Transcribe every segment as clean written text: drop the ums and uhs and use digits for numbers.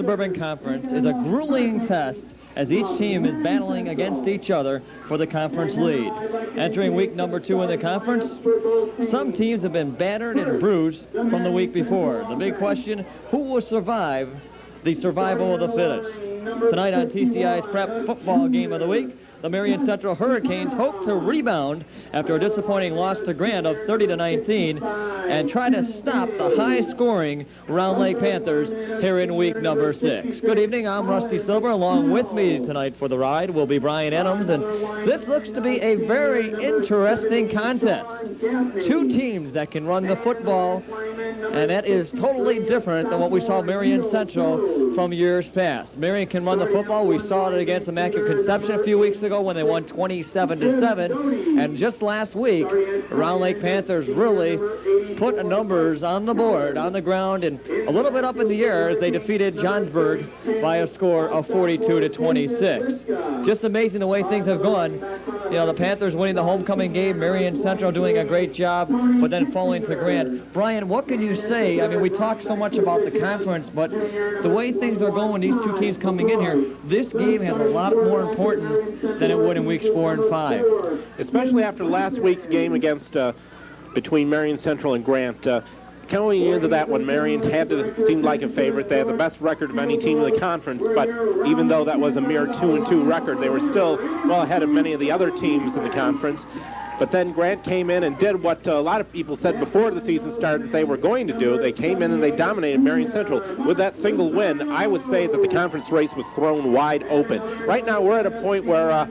Suburban Conference is a grueling test as each team is battling against each other for the conference lead. Entering week number 2 in the conference, some teams have been battered and bruised from the week before. The big question, who will survive the survival of the fittest? Tonight on TCI's Prep Football Game of the Week, the Marian Central Hurricanes hope to rebound after a disappointing loss to Grant of 30-19 and try to stop the high-scoring Round Lake Panthers here in week number 6. Good evening, I'm Rusty Silver. Along with me tonight for the ride will be Brian Adams, and this looks to be a very interesting contest. Two teams that can run the football, and that is totally different than what we saw Marian Central from years past. Marian can run the football. We saw it against Immaculate Conception a few weeks ago when they won 27-7, and just last week, the Round Lake Panthers really put numbers on the board, on the ground, and a little bit up in the air as they defeated Johnsburg by a score of 42-26. Just amazing the way things have gone. You know, the Panthers winning the homecoming game, Marian Central doing a great job, but then falling to Grant. Brian, what can you say? I mean, we talk so much about the conference, but the way things are going, these two teams coming in here, this game has a lot more importance than it would in weeks 4 and 5. Especially after last week's game against between Marian Central and Grant. Coming into that one, Marian had to seem like a favorite. They had the best record of any team in the conference, but even though that was a mere 2-2 record, they were still well ahead of many of the other teams in the conference. But then Grant came in and did what a lot of people said before the season started that they were going to do. They came in and they dominated Marian Central. With that single win, I would say that the conference race was thrown wide open. Right now, we're at a point where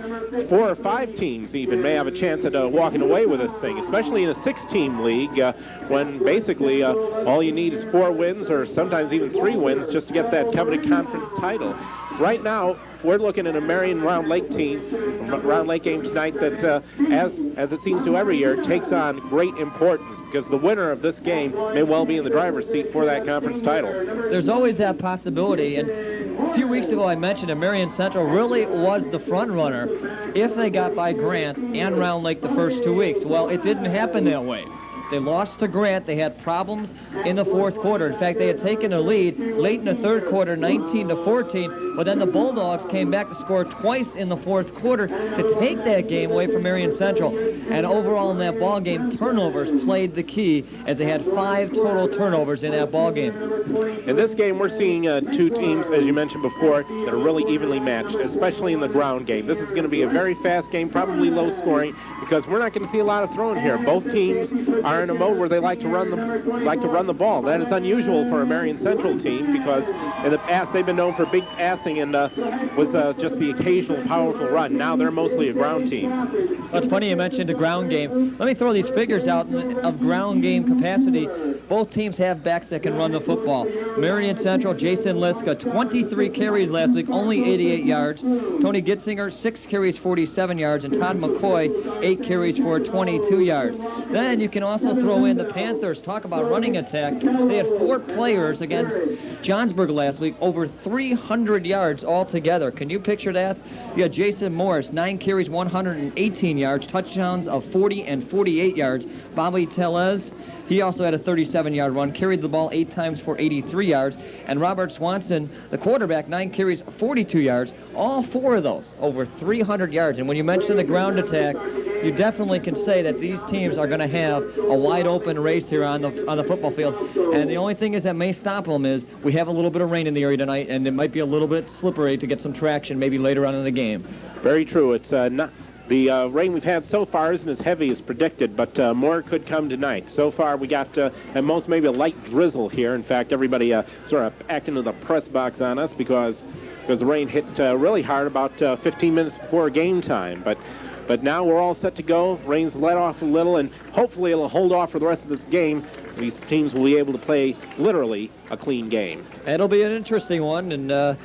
4 or 5 teams even may have a chance at walking away with this thing, especially in a 6-team league when basically all you need is 4 wins or sometimes even 3 wins just to get that coveted conference title. Right now, we're looking at a Marian Round Lake team, Round Lake game tonight that, as it seems to every year, takes on great importance because the winner of this game may well be in the driver's seat for that conference title. There's always that possibility, and a few weeks ago I mentioned that Marian Central really was the front runner if they got by Grant and Round Lake the first 2 weeks. Well, it didn't happen that way. They lost to Grant. They had problems in the 4th quarter. In fact, they had taken a lead late in the 3rd quarter, 19-14, but then the Bulldogs came back to score twice in the 4th quarter to take that game away from Marian Central. And overall in that ball game, turnovers played the key as they had 5 total turnovers in that ball game. In this game, we're seeing 2 teams, as you mentioned before, that are really evenly matched, especially in the ground game. This is going to be a very fast game, probably low scoring, because we're not going to see a lot of throwing here. Both teams are in a mode where they like to run the ball. That is unusual for a Marian Central team because in the past they've been known for big passing and was just the occasional powerful run. Now they're mostly a ground team. Well, it's funny you mentioned the ground game. Let me throw these figures out of ground game capacity. Both teams have backs that can run the football. Marian Central, Jason Liska, 23 carries last week, only 88 yards. Tony Gitzinger, 6 carries, 47 yards, and Todd McCoy, 8 carries for 22 yards. Then you can also throw in the Panthers. Talk about running attack. They had 4 players against Johnsburg last week, over 300 yards altogether. Can you picture that? You had Jason Morris, 9 carries, 118 yards, touchdowns of 40 and 48 yards. Bobby Tellez, he also had a 37-yard run, carried the ball 8 times for 83 yards. And Robert Swanson, the quarterback, 9 carries, 42 yards. All 4 of those over 300 yards. And when you mention the ground attack, you definitely can say that these teams are going to have a wide-open race here on the football field. And the only thing is that may stop them is we have a little bit of rain in the area tonight, and it might be a little bit slippery to get some traction maybe later on in the game. Very true. It's not... The rain we've had so far isn't as heavy as predicted, but more could come tonight. So far, we got at most maybe a light drizzle here. In fact, everybody sort of packed into the press box on us because the rain hit really hard about 15 minutes before game time. But now we're all set to go. Rain's let off a little, and hopefully it'll hold off for the rest of this game. These teams will be able to play literally a clean game. It'll be an interesting one, and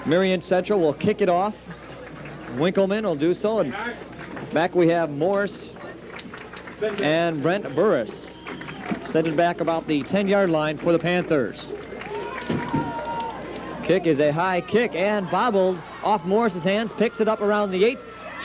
Marian Central will kick it off. Winkleman will do so, and back we have Morris and Brent Burris. Sending back about the 10-yard line for the Panthers. Kick is a high kick and bobbled off Morris's hands, picks it up around the 8,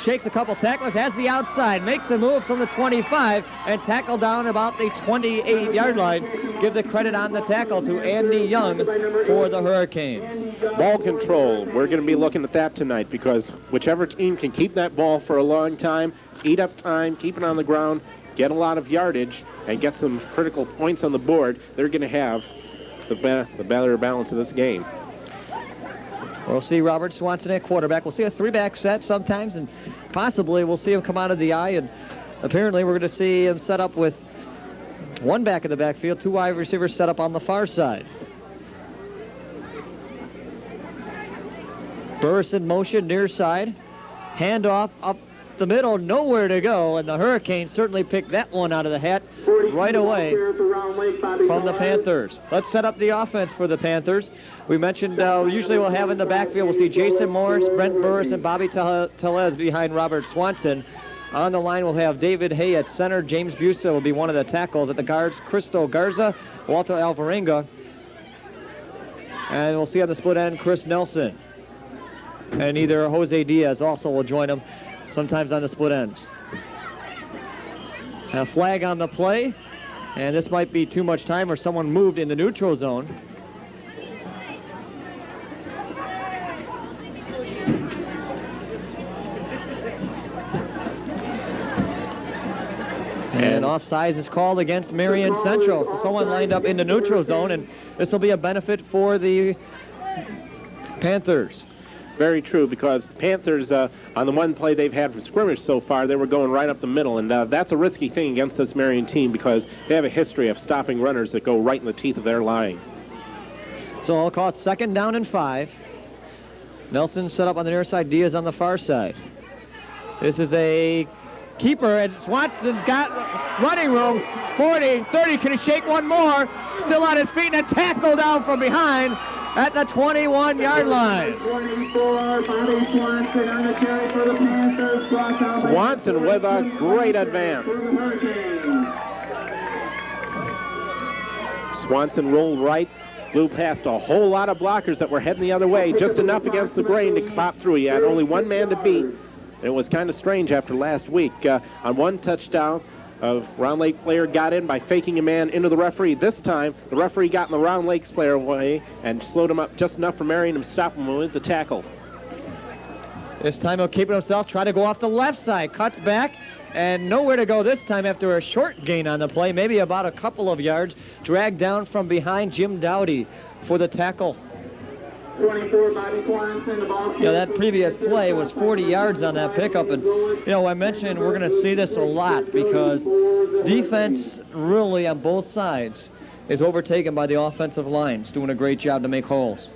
shakes a couple tacklers, has the outside, makes a move from the 25, and tackle down about the 28-yard line. Give the credit on the tackle to Andy Young for the Hurricanes. Ball control, we're going to be looking at that tonight because whichever team can keep that ball for a long time, eat up time, keep it on the ground, get a lot of yardage, and get some critical points on the board, they're going to have the better balance of this game. We'll see Robert Swanson at quarterback. We'll see a three-back set sometimes, and possibly we'll see him come out of the eye, and apparently we're going to see him set up with one back in the backfield, two wide receivers set up on the far side. Burris in motion, near side. Handoff up the middle, nowhere to go, and the Hurricanes certainly picked that one out of the hat right away from the Panthers. Let's set up the offense for the Panthers. We mentioned usually we'll have in the backfield, we'll see Jason Morris, Brent Burris, and Bobby Telez behind Robert Swanson. On the line, we'll have David Hay at center. James Busa will be one of the tackles. At the guards, Cristo Garza, Walter Alvarenga. And we'll see on the split end, Chris Nelson. And either Jose Diaz also will join him sometimes on the split ends. A flag on the play, and this might be too much time or someone moved in the neutral zone. And offsides is called against Marian Central. So someone lined up in the neutral zone, and this will be a benefit for the Panthers. Very true, because the Panthers, on the one play they've had from scrimmage so far, they were going right up the middle, and that's a risky thing against this Marian team because they have a history of stopping runners that go right in the teeth of their line. So I'll call it 2nd down and 5. Nelson set up on the near side, Diaz on the far side. This is a keeper, and Swanson's got running room. 40, 30, can he shake one more? Still on his feet, and a tackle down from behind at the 21-yard line. Swanson with a great advance. Swanson rolled right, flew past a whole lot of blockers that were heading the other way, just enough against the grain to pop through. He had only one man to beat. It was kind of strange after last week. On one touchdown, a Round Lake player got in by faking a man into the referee. This time, the referee got in the Round Lakes player away and slowed him up just enough for Marion to stop him with the tackle. This time he'll keep it himself, try to go off the left side, cuts back, and nowhere to go this time after a short gain on the play, maybe about a couple of yards, dragged down from behind Jim Dowdy for the tackle. 24, Bobby Swanson, the ball. That previous play was 40 yards on that pickup, and I mentioned we're going to see this a lot because defense really on both sides is overtaken by the offensive lines, doing a great job to make holes.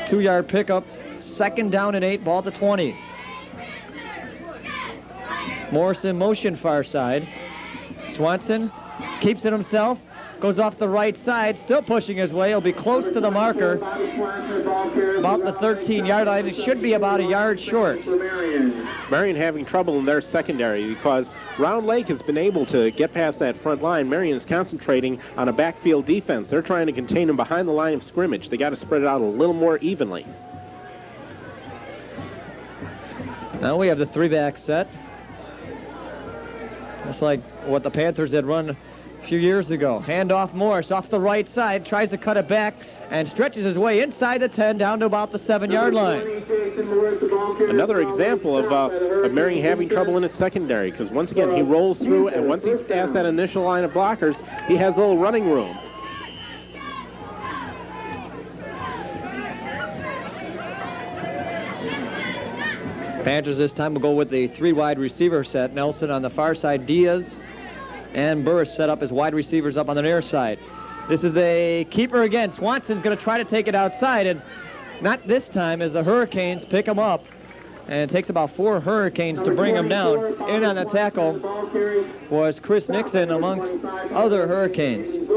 2-yard pickup, 2nd down and 8, ball at the 20. Morris in motion far side. Swanson keeps it himself. Goes off the right side, still pushing his way. He'll be close to the marker, about the 13-yard line. It should be about a yard short. Marion having trouble in their secondary because Round Lake has been able to get past that front line. Marion is concentrating on a backfield defense. They're trying to contain them behind the line of scrimmage. They got to spread it out a little more evenly. Now we have the 3-back set. That's like what the Panthers had run a few years ago. Handoff Morris off the right side, tries to cut it back and stretches his way inside the 10 down to about the 7-yard line. Another example of Marion having trouble in its secondary because once again he rolls through, and once he's past that initial line of blockers, he has a little running room. Panthers this time will go with the 3 wide receiver set. Nelson on the far side, Diaz and Burris set up as wide receivers up on the near side. This is a keeper again. Swanson's going to try to take it outside, and not this time as the Hurricanes pick him up. And it takes about 4 Hurricanes to bring him down. In on the tackle was Chris Nixon amongst other Hurricanes.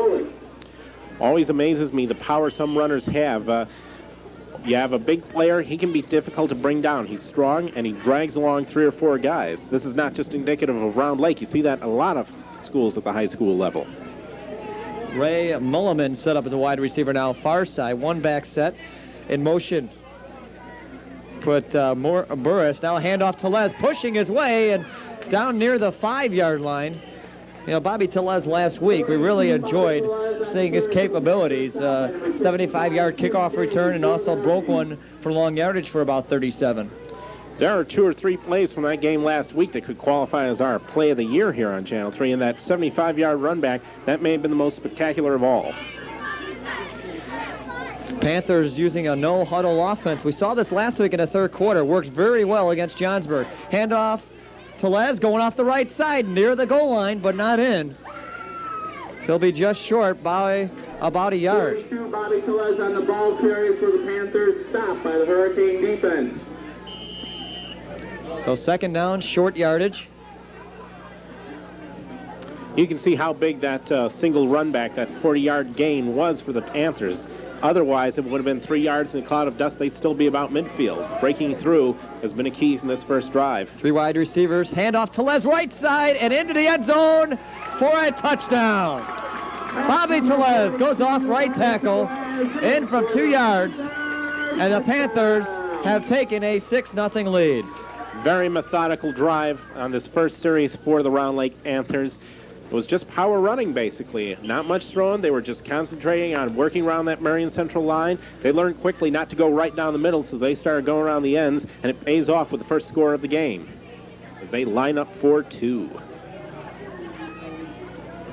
Always amazes me the power some runners have. You have a big player, he can be difficult to bring down. He's strong, and he drags along 3 or 4 guys. This is not just indicative of Round Lake. You see that a lot of schools at the high school level. Ray Mulliman set up as a wide receiver now, far side, 1-back set in motion. put Burris. Now a handoff to Les, pushing his way and down near the 5-yard line. You know, Bobby Tellez last week, we really enjoyed seeing his capabilities. 75-yard kickoff return and also broke one for long yardage for about 37. There are 2 or 3 plays from that game last week that could qualify as our play of the year here on Channel 3, and that 75-yard run back, that may have been the most spectacular of all. Panthers using a no-huddle offense. We saw this last week in the third quarter. Works very well against Johnsburg. Handoff to Les, going off the right side, near the goal line, but not in. He'll be just short by about a yard. Bobby Tellez on the ball carry for the Panthers, stopped by the Hurricane defense. So second down, short yardage. You can see how big that single run back, that 40-yard gain was for the Panthers. Otherwise, it would have been 3 yards in a cloud of dust. They'd still be about midfield. Breaking through has been a key in this first drive. 3 wide receivers, handoff to Les, right side, and into the end zone for a touchdown. Bobby Tellez goes off right tackle, in from 2 yards, and the Panthers have taken a 6-0 lead. Very methodical drive on this first series for the Round Lake Panthers. It was just power running, basically. Not much throwing. They were just concentrating on working around that Marian Central line. They learned quickly not to go right down the middle, so they started going around the ends, and it pays off with the first score of the game as they line up for 2.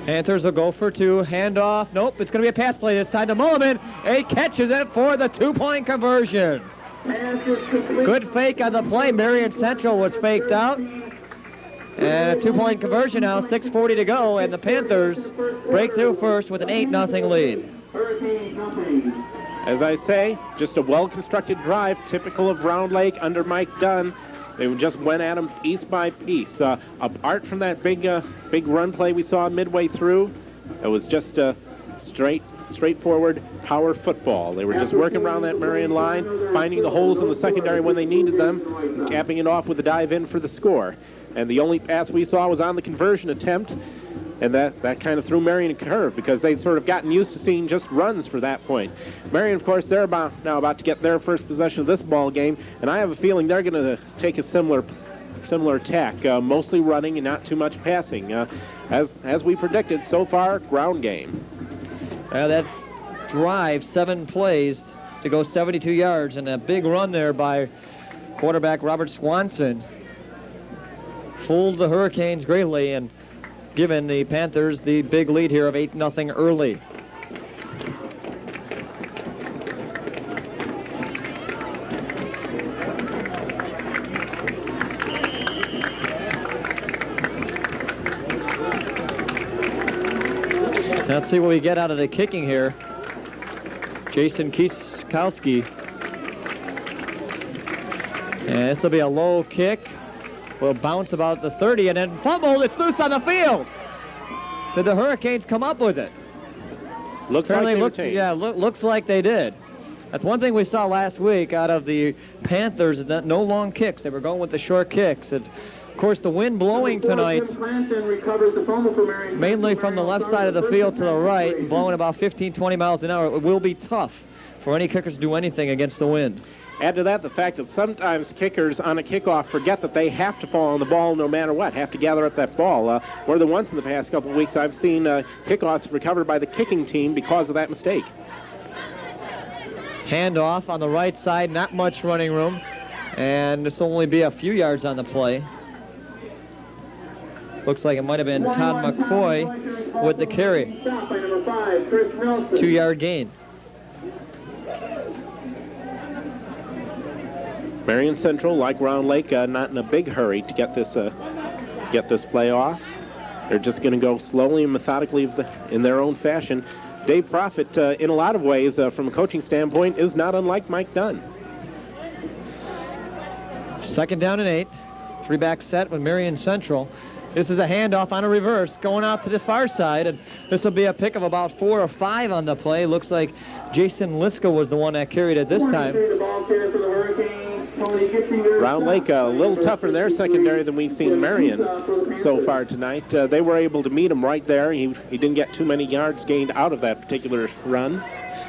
Panthers will go for 2. Handoff. Nope, it's going to be a pass play this time to Mulliman. He catches it for the 2-point conversion. Good fake on the play. Marian Central was faked out. And a 2-point conversion now, 6:40 to go, and the Panthers break through first with an 8-0 lead. As I say, just a well-constructed drive, typical of Round Lake under Mike Dunn. They just went at him piece by piece. Apart from that big run play we saw midway through, it was just a straightforward power football. They were just working around that Marian line, finding the holes in the secondary when they needed them, and capping it off with a dive in for the score. And the only pass we saw was on the conversion attempt, and that kind of threw Marian a curve because they'd sort of gotten used to seeing just runs for that point. Marian, of course, they're now about to get their first possession of this ball game, and I have a feeling they're going to take a similar attack, mostly running and not too much passing. As we predicted, so far, ground game. That drive, 7 plays to go 72 yards, and a big run there by quarterback Robert Swanson. Fooled the Hurricanes greatly and given the Panthers the big lead here of 8-0 early. Let's see what we get out of the kicking here. Jason Kieskowski. And this will be a low kick. Will bounce about the 30 and then fumble. It's loose on the field. Did the Hurricanes come up with it? Looks like they did. That's one thing we saw last week out of the Panthers, is that no long kicks. They were going with the short kicks. And of course, the wind blowing tonight, mainly from the left side of the field to the right, and blowing about 15-20 miles an hour. It will be tough for any kickers to do anything against the wind. Add to that the fact that sometimes kickers on a kickoff forget that they have to fall on the ball no matter what, have to gather up that ball. More than once in the past couple of weeks, I've seen kickoffs recovered by the kicking team because of that mistake. Handoff on the right side, not much running room, and this will only be a few yards on the play. Looks like it might have been Todd McCoy with the carry. 2-yard gain. Marian Central, like Round Lake, not in a big hurry to get this play off. They're just going to go slowly and methodically in their own fashion. Dave Proffitt, in a lot of ways, from a coaching standpoint, is not unlike Mike Dunn. Second down and 8. 3-back set with Marian Central. This is a handoff on a reverse going out to the far side, and this will be a pick of about 4 or 5 on the play. Looks like Jason Liska was the one that carried it this time. Round Lake a little tougher in their secondary than we've seen Marian so far tonight. They were able to meet him right there. He didn't get too many yards gained out of that particular run.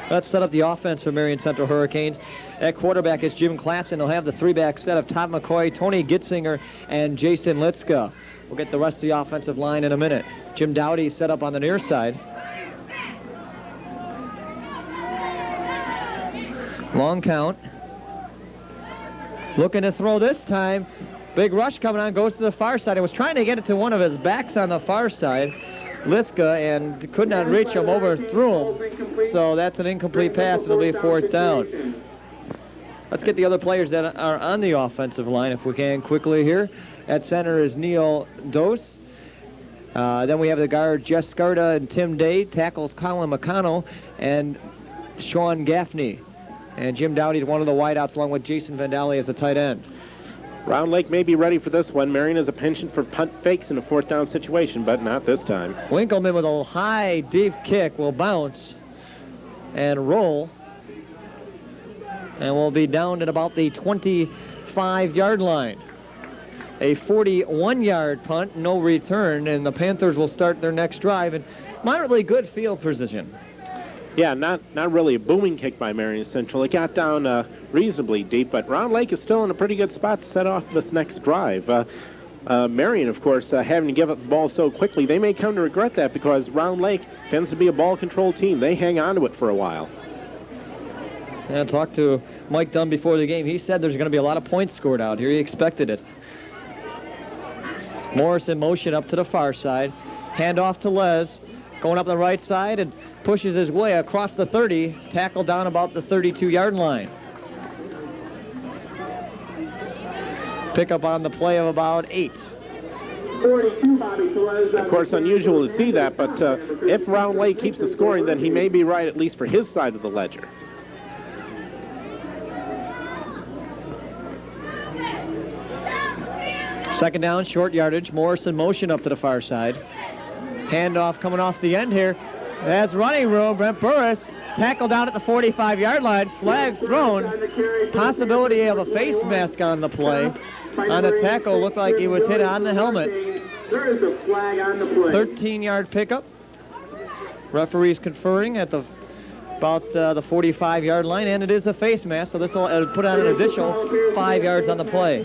Let's set up the offense for Marian Central Hurricanes. At quarterback is Jim Klassen. They'll have the three-back set of Todd McCoy, Tony Gitzinger, and Jason Liska. We'll get the rest of the offensive line in a minute. Jim Dowdy set up on the near side. Long count. Looking to throw this time. Big rush coming on, goes to the far side. He was trying to get it to one of his backs on the far side, Liska, and could not reach him, overthrew him. So that's an incomplete pass. It'll be 4th down. Let's get the other players that are on the offensive line if we can quickly here. At center is Neil Dose. Then we have the guard Jess Scarda and Tim Day. Tackles Colin McConnell and Sean Gaffney. And Jim Dowdy, one of the wideouts, along with Jason Vandali as a tight end. Round Lake may be ready for this one. Marion has a penchant for punt fakes in a 4th down situation, but not this time. Winkleman with a high, deep kick will bounce and roll. And will be down at about the 25-yard line. A 41-yard punt, no return, and the Panthers will start their next drive in moderately good field position. Yeah, not really a booming kick by Marian Central. It got down reasonably deep, but Round Lake is still in a pretty good spot to set off this next drive. Marion, of course, having to give up the ball so quickly, they may come to regret that because Round Lake tends to be a ball-control team. They hang on to it for a while. Yeah, I talked to Mike Dunn before the game. He said there's going to be a lot of points scored out here. He expected it. Morris in motion up to the far side. Handoff to Les. Going up the right side and pushes his way across the 30. Tackled down about the 32-yard line. Pickup on the play of about 8. Of course, unusual to see that, but if Round Lake keeps the scoring, then he may be right, at least for his side of the ledger. Second down, short yardage. Morris in motion up to the far side. Handoff coming off the end here. That's running room. Brent Burris tackled down at the 45-yard line. Flag thrown. Possibility of a face mask on the play. On the tackle, looked like he was hit on the helmet. There is a flag on the play. 13-yard pickup. Referees conferring at the about the 45-yard line, and it is a face mask, so this will put on an additional 5 yards on the play.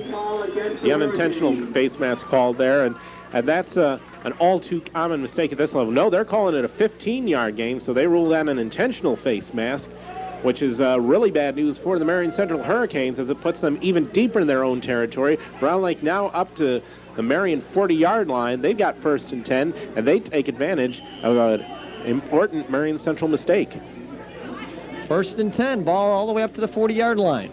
The unintentional face mask called there, and that's an all too common mistake at this level. No, they're calling it a 15-yard gain, so they ruled that an intentional face mask, which is really bad news for the Marian Central Hurricanes as it puts them even deeper in their own territory. Round Lake now up to the Marian 40-yard line. They've got 1st and 10, and they take advantage of an important Marian Central mistake. 1st and 10, ball all the way up to the 40-yard line.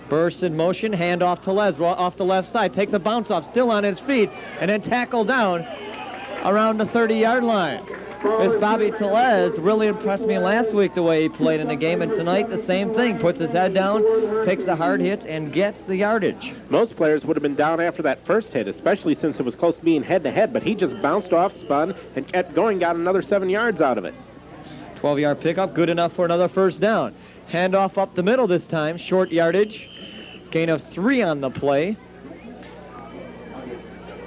Burst in motion, handoff to Les, off the left side, takes a bounce off, still on his feet, and then tackled down around the 30-yard line. This Bobby Telez really impressed me last week the way he played in the game, and tonight the same thing. Puts his head down, takes the hard hit, and gets the yardage. Most players would have been down after that first hit, especially since it was close to being head-to-head, but he just bounced off, spun, and kept going, got another 7 yards out of it. 12-yard pickup, good enough for another 1st down. Handoff up the middle this time, short yardage. Gain of 3 on the play.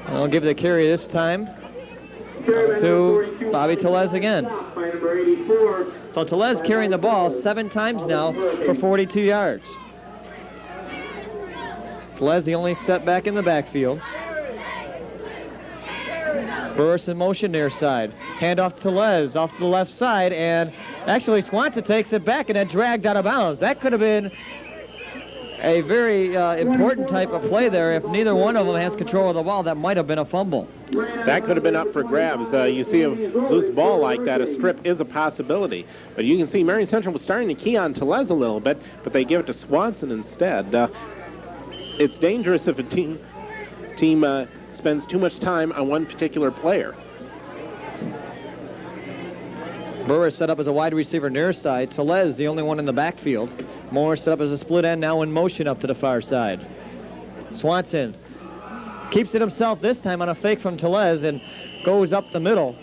I'll give the carry this time to Bobby Telez again. So Telez carrying the ball 7 times now for 42 yards. Telez the only setback in the backfield. Burris in motion near side. Handoff to Les off to the left side, and actually Swanson takes it back and then dragged out of bounds. That could have been a very important type of play there. If neither one of them has control of the ball, that might have been a fumble. That could have been up for grabs. You see a loose ball like that, a strip is a possibility. But you can see Marian Central was starting to key on Telez a little bit, but they give it to Swanson instead. It's dangerous if a team spends too much time on one particular player. Burris set up as a wide receiver near side. Telez the only one in the backfield. Moore set up as a split end, now in motion up to the far side. Swanson keeps it himself this time on a fake from Telez and goes up the middle.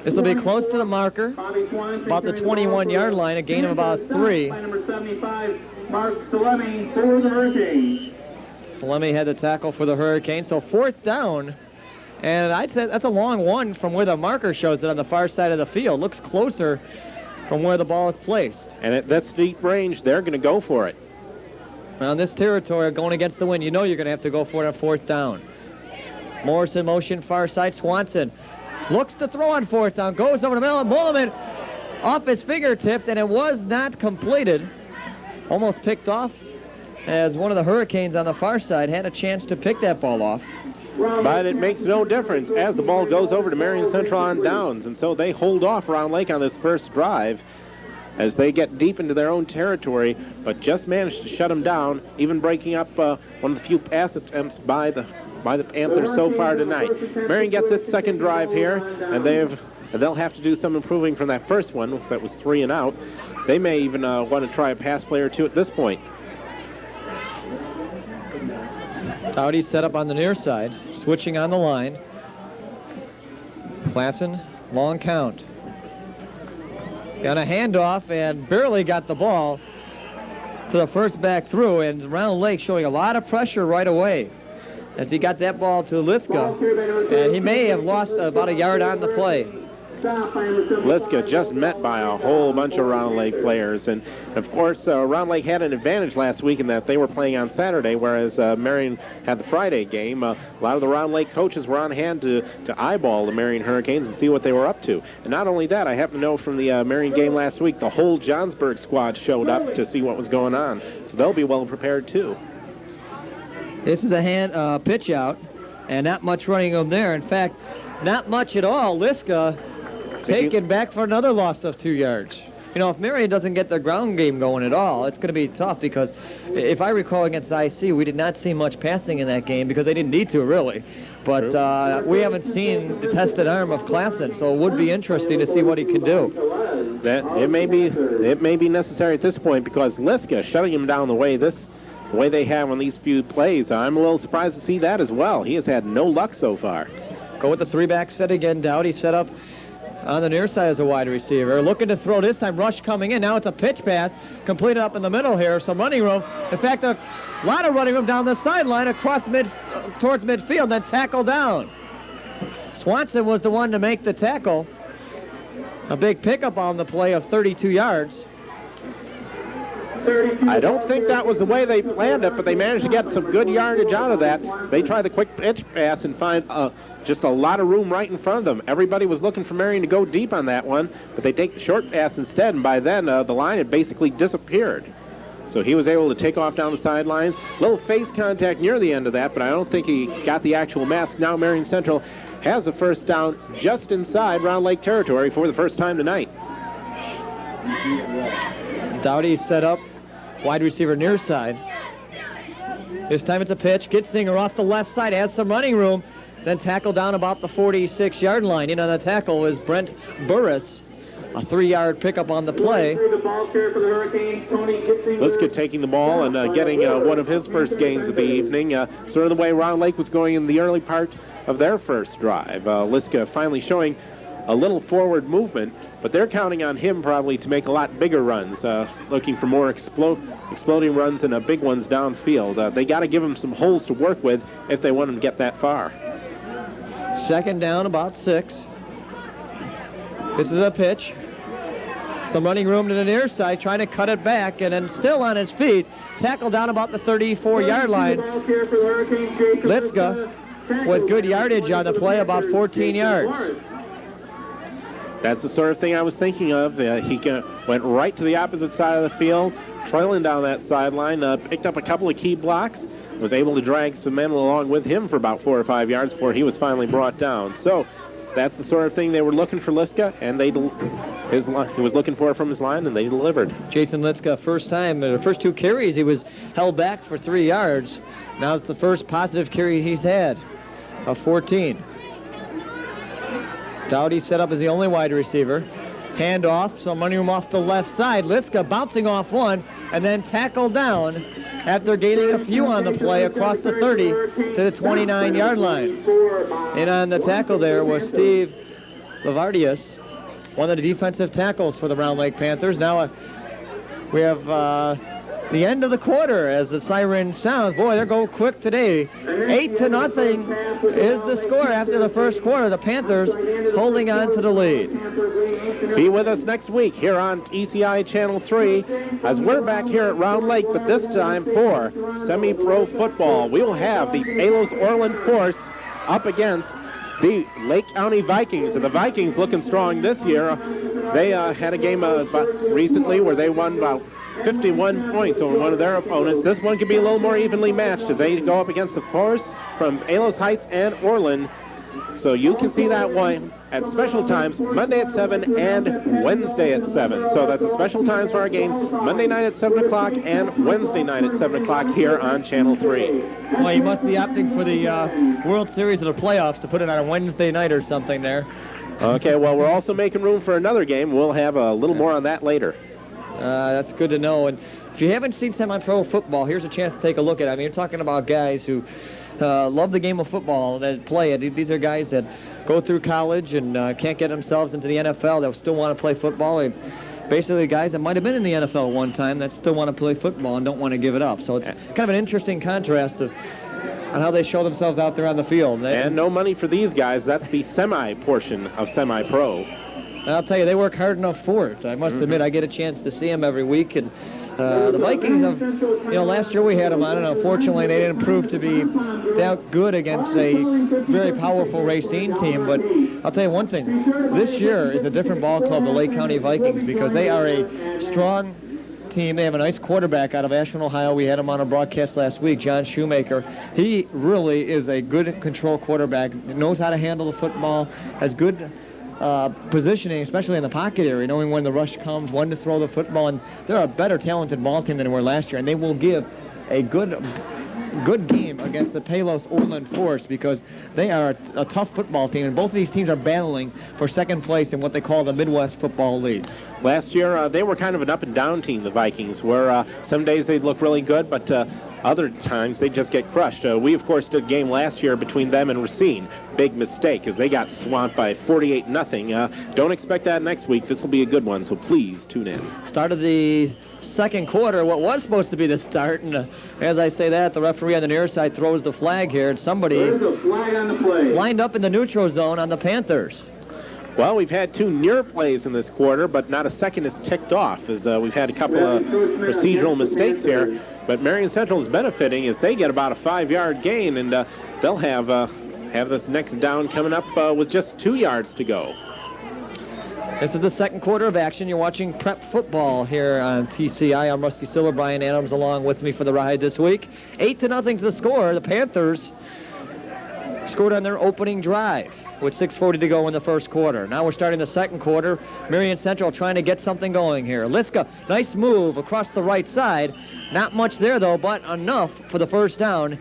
This will be close to the marker, about the 21-yard line, a gain of about 3. Number 75, Mark Salemi for the Hurricanes. Salemi had the tackle for the Hurricanes, so 4th down. And I'd say that's a long one from where the marker shows it on the far side of the field. Looks closer from where the ball is placed. And at this deep range, they're going to go for it. On this territory, going against the wind, you know you're going to have to go for it on 4th down. Morris in motion, far side. Swanson looks to throw on 4th down, goes over the middle, and Mulliman off his fingertips, and it was not completed. Almost picked off as one of the Hurricanes on the far side had a chance to pick that ball off. But it makes no difference as the ball goes over to Marian Central on downs, and so they hold off Round Lake on this first drive as they get deep into their own territory, but just managed to shut them down, even breaking up one of the few pass attempts by the Panthers so far tonight. Marian gets its second drive here, and they'll have to do some improving from that first one that was 3 and out. They may even want to try a pass play or two at this point. Dowdy set up on the near side, switching on the line. Klassen, long count. Got a handoff and barely got the ball to the first back through, and Round Lake showing a lot of pressure right away as he got that ball to Liska, and he may have lost about a yard on the play. Liska just met by a whole bunch of Round Lake players, and of course Round Lake had an advantage last week in that they were playing on Saturday, whereas Marian had the Friday game. A lot of the Round Lake coaches were on hand to eyeball the Marian Hurricanes and see what they were up to. And not only that, I happen to know from the Marian game last week, the whole Johnsburg squad showed up to see what was going on, so they'll be well prepared too. This is a pitch out, and not much running room there. In fact, not much at all. Liska taken back for another loss of 2 yards. You know, if Marian doesn't get their ground game going at all, it's going to be tough, because if I recall against IC, we did not see much passing in that game because they didn't need to, really. But we haven't seen the tested arm of Klassen, so it would be interesting to see what he can do. That it may be necessary at this point, because Liska shutting him down the way they have on these few plays, I'm a little surprised to see that as well. He has had no luck so far. Go with the 3-back set again. Dowdy set up on the near side as a wide receiver. Looking to throw this time. Rush coming in. Now it's a pitch pass. Completed up in the middle here. Some running room. In fact, a lot of running room down the sideline across towards midfield, then tackle down. Swanson was the one to make the tackle. A big pickup on the play of 32 yards. I don't think that was the way they planned it, but they managed to get some good yardage out of that. They tried the quick pitch pass and find just a lot of room right in front of them. Everybody was looking for Marian to go deep on that one, but they take the short pass instead, and by then the line had basically disappeared. So he was able to take off down the sidelines. Little face contact near the end of that, but I don't think he got the actual mask. Now Marian Central has a first down just inside Round Lake territory for the first time tonight. Dowdy set up, wide receiver near side. This time it's a pitch. Gitzinger off the left side, has some running room, then tackled down about the 46-yard line. In on the tackle was Brent Burris. A 3-yard pickup on the play. Liska taking the ball and getting one of his first gains of the evening. Sort of the way Round Lake was going in the early part of their first drive. Liska finally showing a little forward movement, but they're counting on him probably to make a lot bigger runs, looking for more exploding runs and big ones downfield. They got to give him some holes to work with if they want him to get that far. Second down, about 6. This is a pitch. Some running room to the near side, trying to cut it back, and then still on his feet. Tackled down about the 34-yard line. Liska with good yardage on the play, about 14 yards. That's the sort of thing I was thinking of. He went right to the opposite side of the field, trailing down that sideline, picked up a couple of key blocks, was able to drag some men along with him for about 4 or 5 yards before he was finally brought down. So that's the sort of thing they were looking for Liska, and he was looking for it from his line, and they delivered. Jason Liska, first time, the first 2 carries, he was held back for 3 yards. Now it's the first positive carry he's had of 14. Dowdy set up as the only wide receiver. Hand off, some running room off the left side. Liska bouncing off one, and then tackled down after gaining a few on the play across the 30 to the 29-yard line. In on the tackle there was Steve Lavardius, one of the defensive tackles for the Round Lake Panthers. Now we have the end of the quarter as the siren sounds. Boy, they're going quick today. 8-0 is the score after the first quarter. The Panthers holding on to the lead. Be with us next week here on ECI Channel 3 as we're back here at Round Lake, but this time for semi-pro football. We will have the Palos Orland Force up against the Lake County Vikings, and the Vikings looking strong this year. They had a game recently where they won about 51 points over one of their opponents. This one could be a little more evenly matched as they go up against the Force from Palos Heights and Orland. So you can see that one at special times, Monday at 7 and Wednesday at 7. So that's a special times for our games, Monday night at 7 o'clock and Wednesday night at 7 o'clock here on Channel 3. Well, you must be opting for the World Series of the playoffs to put it on a Wednesday night or something there. Okay, well, we're also making room for another game. We'll have a little more on that later. That's good to know. And if you haven't seen semi-pro football, here's a chance to take a look at it. I mean, you're talking about guys who love the game of football, that play it. These are guys that go through college and can't get themselves into the NFL that still want to play football. And basically guys that might have been in the NFL one time that still want to play football and don't want to give it up. So it's kind of an interesting contrast on how they show themselves out there on the field. And no money for these guys. That's the semi-portion of semi-pro. I'll tell you, they work hard enough for it. I must admit, I get a chance to see them every week. And the Vikings, last year we had them on, and unfortunately they didn't prove to be that good against a very powerful Racine team. But I'll tell you one thing, this year is a different ball club, the Lake County Vikings, because they are a strong team. They have a nice quarterback out of Ashland, Ohio. We had him on a broadcast last week, John Shoemaker. He really is a good control quarterback, knows how to handle the football, has good positioning, especially in the pocket area, knowing when the rush comes, when to throw the football. And they're a better talented ball team than they were last year, and they will give a good game against the Palos Orland Force because they are a tough football team, and both of these teams are battling for second place in what they call the Midwest Football League. Last year, they were kind of an up-and-down team, the Vikings, where some days they'd look really good, but other times they just get crushed. We, of course, did a game last year between them and Racine. Big mistake, as they got swamped by 48-0. Don't expect that next week. This will be a good one, so please tune in. Start of the second quarter, what was supposed to be the start, and as I say that, the referee on the near side throws the flag here, and somebody lined up in the neutral zone on the Panthers. Well, we've had two near plays in this quarter, but not a second is ticked off, as we've had a couple of procedural mistakes here. But Marian Central is benefiting as they get about a 5-yard gain, and they'll have this next down coming up with just 2 yards to go. This is the second quarter of action. You're watching prep football here on TCI. I'm Rusty Silver. Brian Adams along with me for the ride this week. 8-0 the score. The Panthers scored on their opening drive with 6:40 to go in the first quarter. Now we're starting the second quarter. Marian Central trying to get something going here. Liska, nice move across the right side. Not much there, though, but enough for the first down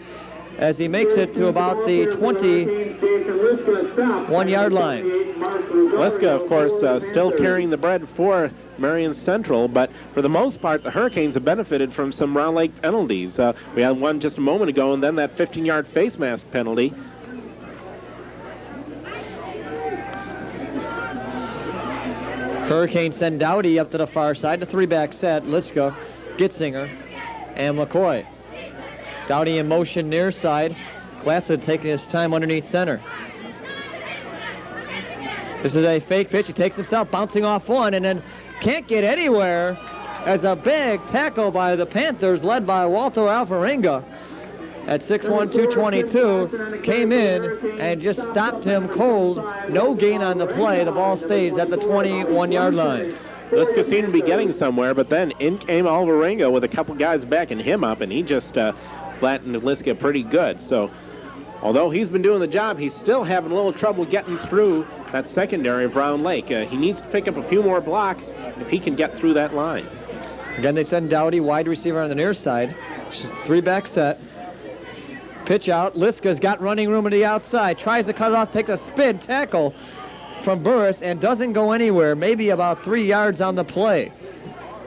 as he makes it to about the 21-yard line. Liska, of course, still carrying the bread for Marian Central, but for the most part, the Hurricanes have benefited from some Round Lake penalties. We had one just a moment ago, and then that 15-yard face mask penalty. Hurricanes send Dowdy up to the far side. The three-back set, Liska, Gitzinger, and McCoy. Dowdy in motion near side. Classa taking his time underneath center. This is a fake pitch. He takes himself, bouncing off one, and then can't get anywhere as a big tackle by the Panthers, led by Walter Alvarenga at 6'1", 222, came in and just stopped him cold. No gain on the play. The ball stays at the 21-yard line. Liska seemed to be getting somewhere, but then in came Alvarenga with a couple guys backing him up, and he just flattened Liska pretty good. So although he's been doing the job, he's still having a little trouble getting through that secondary of Round Lake. He needs to pick up a few more blocks if he can get through that line. Again, they send Dowdy, wide receiver on the near side. Three-back set. Pitch out. Liska's got running room to the outside. Tries to cut it off, takes a spin tackle from Burris and doesn't go anywhere. Maybe about 3 yards on the play.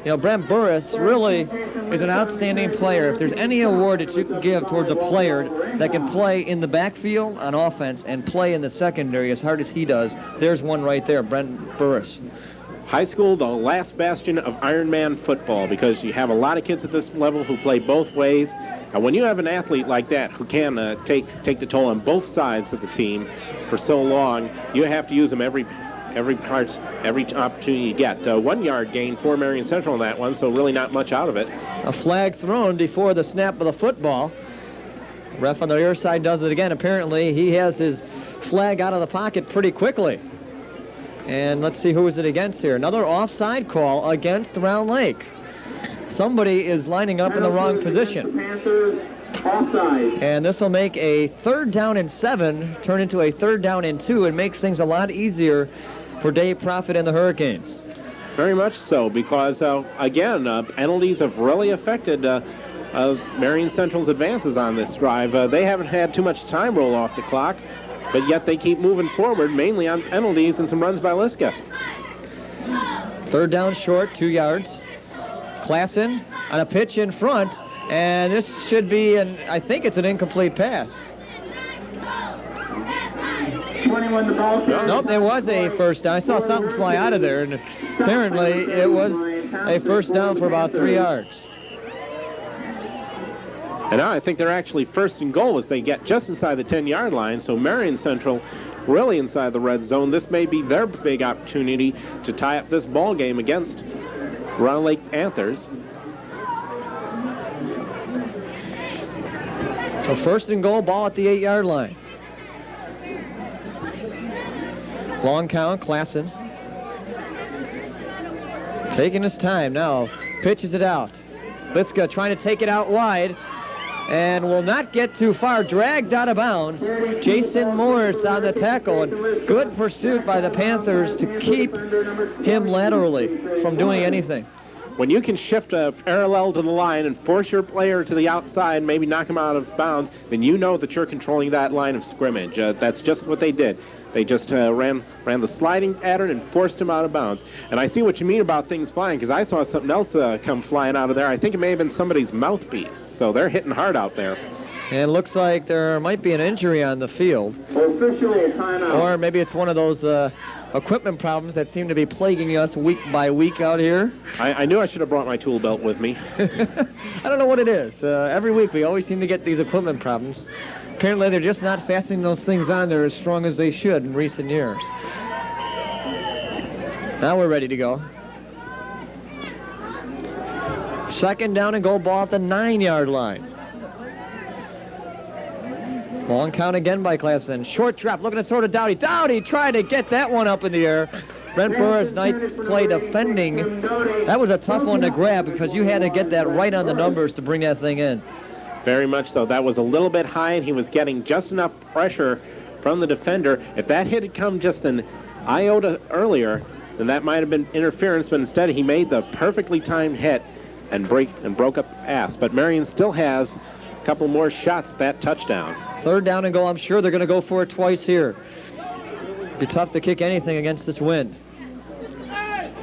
You know, Brent Burris really is an outstanding player. If there's any award that you can give towards a player that can play in the backfield on offense and play in the secondary as hard as he does, there's one right there, Brent Burris. High school, the last bastion of Ironman football, because you have a lot of kids at this level who play both ways. And when you have an athlete like that who can take the toll on both sides of the team for so long, you have to use them every every opportunity you get. 1 yard gain for Marian Central in that one, so really not much out of it. A flag thrown before the snap of the football. Ref on the rear side does it again. Apparently, he has his flag out of the pocket pretty quickly. And let's see who is it against here. Another offside call against Round Lake. Somebody is lining up in the wrong position. And this will make a 3rd down and 7 turn into a 3rd down and 2 and makes things a lot easier for Dave Profit and the Hurricanes. Very much so, because, again, penalties have really affected Marian Central's advances on this drive. They haven't had too much time roll off the clock, but yet they keep moving forward, mainly on penalties and some runs by Liska. 3rd down short, 2 yards. Klassen on a pitch in front, and this should be I think it's an incomplete pass. 21 the ball carrier. Nope, it was a first down. I saw something fly out of there, and apparently it was a first down for about 3 yards. And now I think they're actually 1st and goal as they get just inside the 10-yard line, so Marian Central really inside the red zone. This may be their big opportunity to tie up this ball game against Round Lake Panthers. So 1st and goal, ball at the 8-yard line. Long count, Klassen. Taking his time now, pitches it out. Liska trying to take it out wide and will not get too far, dragged out of bounds. Jason Morris on the tackle, and good pursuit by the Panthers to keep him laterally from doing anything. When you can shift a parallel to the line and force your player to the outside, maybe knock him out of bounds, then you know that you're controlling that line of scrimmage. That's just what they did. They just ran the sliding pattern and forced him out of bounds. And I see what you mean about things flying, because I saw something else come flying out of there. I think it may have been somebody's mouthpiece. So they're hitting hard out there. And it looks like there might be an injury on the field. Official timeout. Or maybe it's one of those equipment problems that seem to be plaguing us week by week out here. I knew I should have brought my tool belt with me. I don't know what it is. Every week we always seem to get these equipment problems. Apparently they're just not fastening those things on there as strong as they should in recent years. Now we're ready to go. 2nd down and goal, ball at the 9-yard line. Long count again by Klassen. Short drop, looking to throw to Dowdy. Dowdy tried to get that one up in the air. Brent Burris, nice play defending. That was a tough one to grab because you had to get that right on the numbers to bring that thing in. Very much so. That was a little bit high, and he was getting just enough pressure from the defender. If that hit had come just an iota earlier, then that might have been interference, but instead he made the perfectly timed hit and broke up the pass. But Marian still has a couple more shots at that touchdown. 3rd down and goal. I'm sure they're going to go for it twice here. Be tough to kick anything against this wind.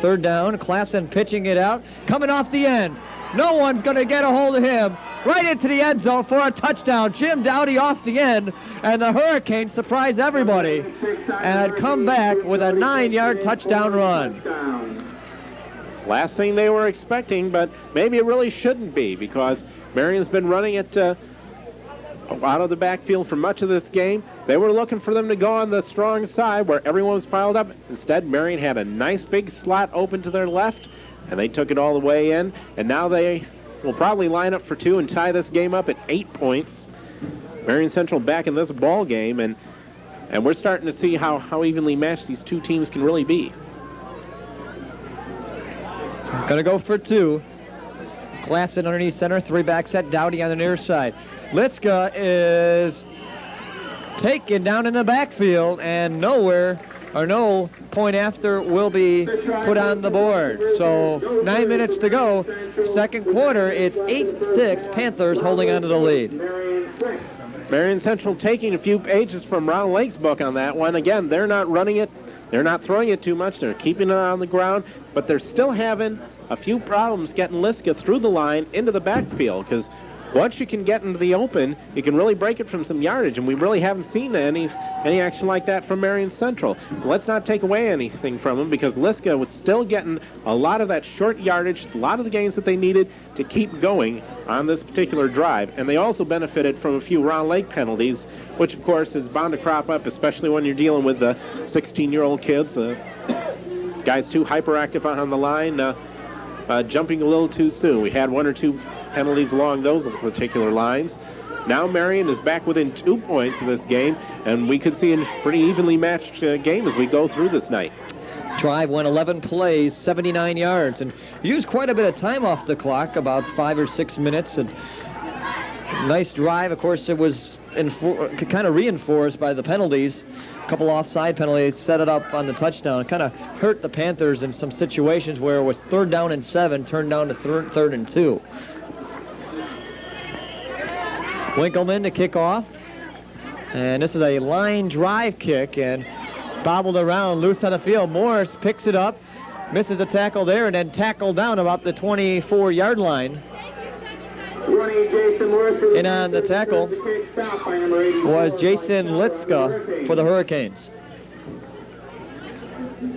3rd down, Klassen pitching it out, coming off the end. No one's going to get a hold of him. Right into the end zone for a touchdown. Jim Dowdy off the end, and the Hurricanes surprise everybody and come back with a 9-yard touchdown run. Last thing they were expecting, but maybe it really shouldn't be, because Marian's been running it out of the backfield for much of this game. They were looking for them to go on the strong side where everyone was piled up. Instead, Marian had a nice big slot open to their left, and they took it all the way in, and now they will probably line up for 2 and tie this game up at 8 points. Marian Central back in this ball game, and we're starting to see how evenly matched these two teams can really be. Gonna go for 2. Klassen underneath center, 3-back set, Dowdy on the near side. Liska is taken down in the backfield, and no point after will be put on the board. So 9 minutes to go, 2nd quarter. It's 8-6, Panthers holding on to the lead. Marian Central taking a few pages from Round Lake's book on that one. Again, they're not running it, they're not throwing it too much, they're keeping it on the ground, but they're still having a few problems getting Liska through the line into the backfield, because once you can get into the open, you can really break it from some yardage, and we really haven't seen any action like that from Marian Central. Let's not take away anything from them, because Liska was still getting a lot of that short yardage, a lot of the gains that they needed to keep going on this particular drive. And they also benefited from a few Round Lake penalties, which of course is bound to crop up, especially when you're dealing with the 16-year-old kids. Guys too hyperactive on the line, jumping a little too soon. We had 1 or 2 penalties along those particular lines. Now Marian is back within 2 points in this game, and we could see a pretty evenly matched game as we go through this night. Drive went 11 plays, 79 yards, and used quite a bit of time off the clock, about 5 or 6 minutes. And nice drive. Of course, it was kind of reinforced by the penalties. A couple offside penalties set it up on the touchdown. Kind of hurt the Panthers in some situations where it was 3rd down and 7, turned down to 3rd and 2. Winkleman to kick off. And this is a line drive kick, and bobbled around, loose on the field. Morris picks it up, misses a tackle there, and then tackled down about the 24-yard line. And on the tackle was Jason Liska for the Hurricanes.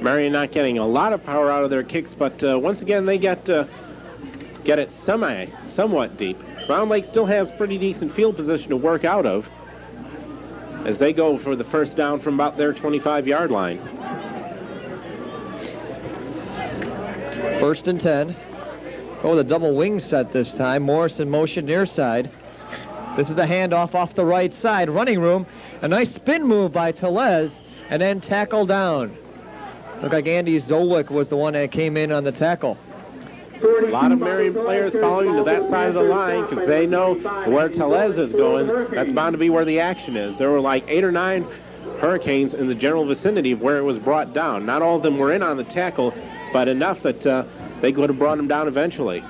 Marian not getting a lot of power out of their kicks, but once again they get it somewhat deep. Round Lake still has pretty decent field position to work out of as they go for the first down from about their 25-yard line. 1st and 10. Go with a double wing set this time. Morris in motion near side. This is a handoff off the right side. Running room. A nice spin move by Telez, and then tackle down. Looked like Andy Zolik was the one that came in on the tackle. A lot of Marian players following to that side of the line because they know where Telez is going. That's bound to be where the action is. There were like 8 or 9 Hurricanes in the general vicinity of where it was brought down. Not all of them were in on the tackle, but enough that they could have brought him down eventually.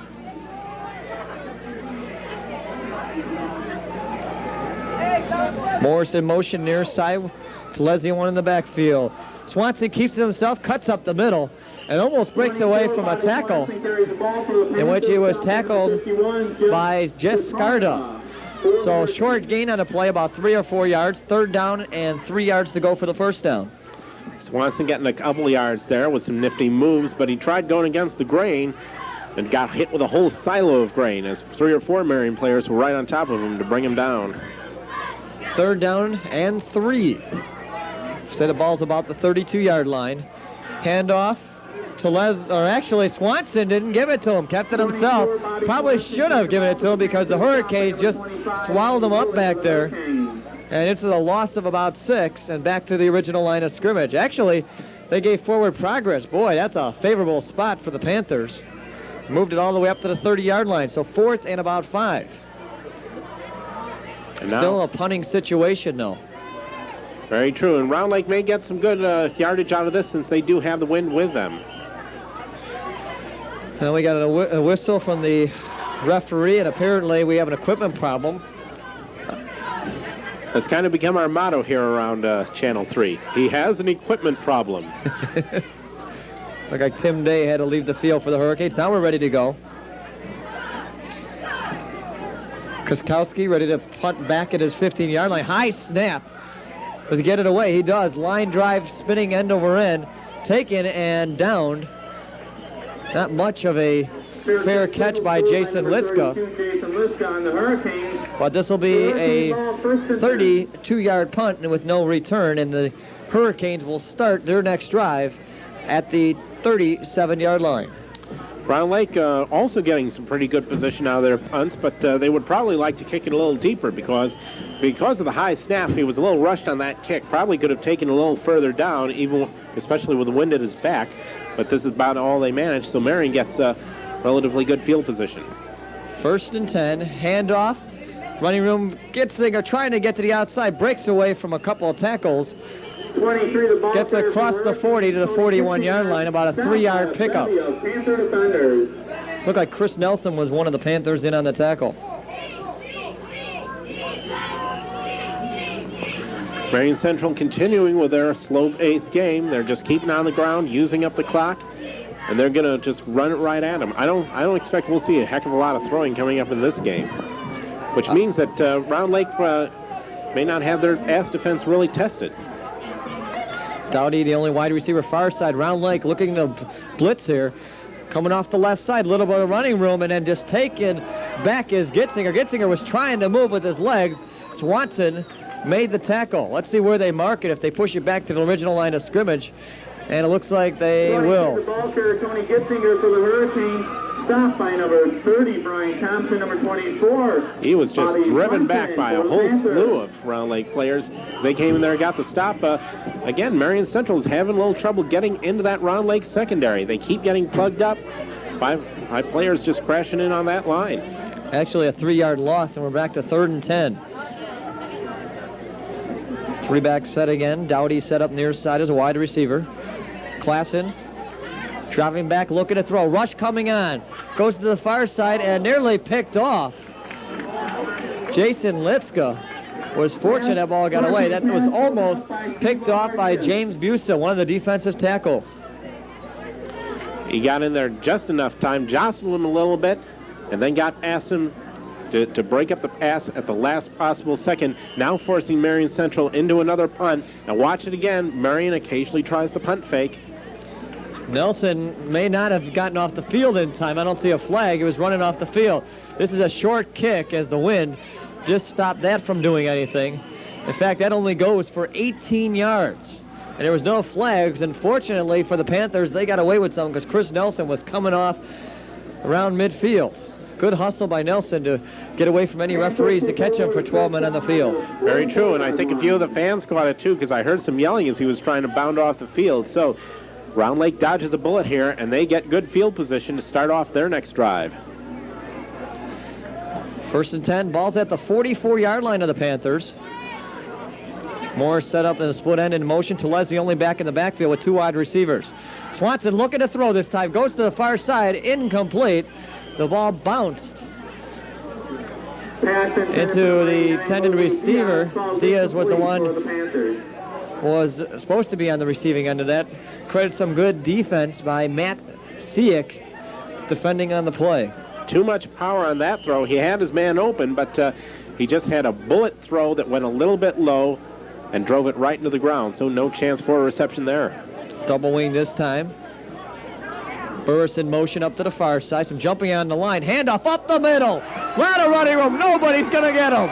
Morris in motion near side. Telez one in the backfield. Swanson keeps it himself, cuts up the middle, and almost breaks away from a tackle in which he was tackled by Jess Scarda. So short gain on a play, about 3 or 4 yards, 3rd down and 3 yards to go for the first down. Swanson getting a couple yards there with some nifty moves, but he tried going against the grain and got hit with a whole silo of grain as 3 or 4 Marian players were right on top of him to bring him down. 3rd down and 3. Say the ball's about the 32-yard line. Handoff. Actually Swanson didn't give it to him, kept it himself. Probably should have given it to him because the Hurricanes just swallowed him up back there. And it's a loss of about 6 and back to the original line of scrimmage. Actually, they gave forward progress. Boy, that's a favorable spot for the Panthers. Moved it all the way up to the 30-yard line, so 4th and about 5. Still a punting situation, though. Very true, and Round Lake may get some good yardage out of this since they do have the wind with them. Now we got a whistle from the referee, and apparently we have an equipment problem. That's kind of become our motto here around Channel 3. He has an equipment problem. Looked like Tim Day had to leave the field for the Hurricanes. Now we're ready to go. Kuskowski ready to punt back at his 15-yard line. High snap. Does he get it away? He does. Line drive, spinning end over end. Taken and downed. Not much of a fair catch by Jason Liska. But this will be a 32-yard punt with no return, and the Hurricanes will start their next drive at the 37-yard line. Round Lake also getting some pretty good position out of their punts, but they would probably like to kick it a little deeper because of the high snap. He was a little rushed on that kick. Probably could have taken a little further down, especially with the wind at his back. But this is about all they managed, so Marian gets a relatively good field position. 1st and 10, handoff. Running room, Gitzinger trying to get to the outside, breaks away from a couple of tackles. Gets across the 40 to the 41-yard line, about a 3-yard pickup. Looked like Chris Nelson was one of the Panthers in on the tackle. Marian Central continuing with their slow-paced game. They're just keeping on the ground, using up the clock, and they're going to just run it right at them. I don't expect we'll see a heck of a lot of throwing coming up in this game, which means that Round Lake may not have their pass defense really tested. Dowdy, the only wide receiver, far side. Round Lake looking to blitz here. Coming off the left side, a little bit of running room, and then just taken back is Gitzinger. Gitzinger was trying to move with his legs. Swanson made the tackle. Let's see where they mark it if they push it back to the original line of scrimmage. And it looks like they will. The ball carrier, Tony Gitzinger for the Hurricane. Stopped by number 30, Brian Thompson, number 24. He was just driven back by a whole slew of Round Lake players as they came in there and got the stop. Again, Marian Central's having a little trouble getting into that Round Lake secondary. They keep getting plugged up by players just crashing in on that line. Actually, a 3-yard loss, and we're back to 3rd and 10. Three-back set again. Dowdy set up near side as a wide receiver. Klassen driving back, looking to throw. Rush coming on. Goes to the far side and nearly picked off. Jason Liska was fortunate that ball got away. That was almost picked off by James Busa, one of the defensive tackles. He got in there just enough time, jostled him a little bit, and then asked him to break up the pass at the last possible second, now forcing Marian Central into another punt. Now watch it again. Marian occasionally tries the punt fake. Nelson may not have gotten off the field in time. I don't see a flag. He was running off the field. This is a short kick as the wind just stopped that from doing anything. In fact, that only goes for 18 yards. And there was no flags, and fortunately for the Panthers, they got away with some because Chris Nelson was coming off around midfield. Good hustle by Nelson to get away from any referees to catch him for 12 men on the field. Very true, and I think a few of the fans caught it too because I heard some yelling as he was trying to bound off the field. So Round Lake dodges a bullet here, and they get good field position to start off their next drive. 1st and 10, ball's at the 44-yard line of the Panthers. Moore set up in the split end in motion. Telesi only back in the backfield with 2 wide receivers. Swanson looking to throw this time. Goes to the far side, incomplete. The ball bounced into the intended receiver. Diaz was the one was supposed to be on the receiving end of that. Credit some good defense by Matt Siek defending on the play. Too much power on that throw. He had his man open, but he just had a bullet throw that went a little bit low and drove it right into the ground, so no chance for a reception there. Double wing this time. Burris in motion up to the far side. Some jumping on the line. Handoff up the middle. Lot of running room. Nobody's going to get him.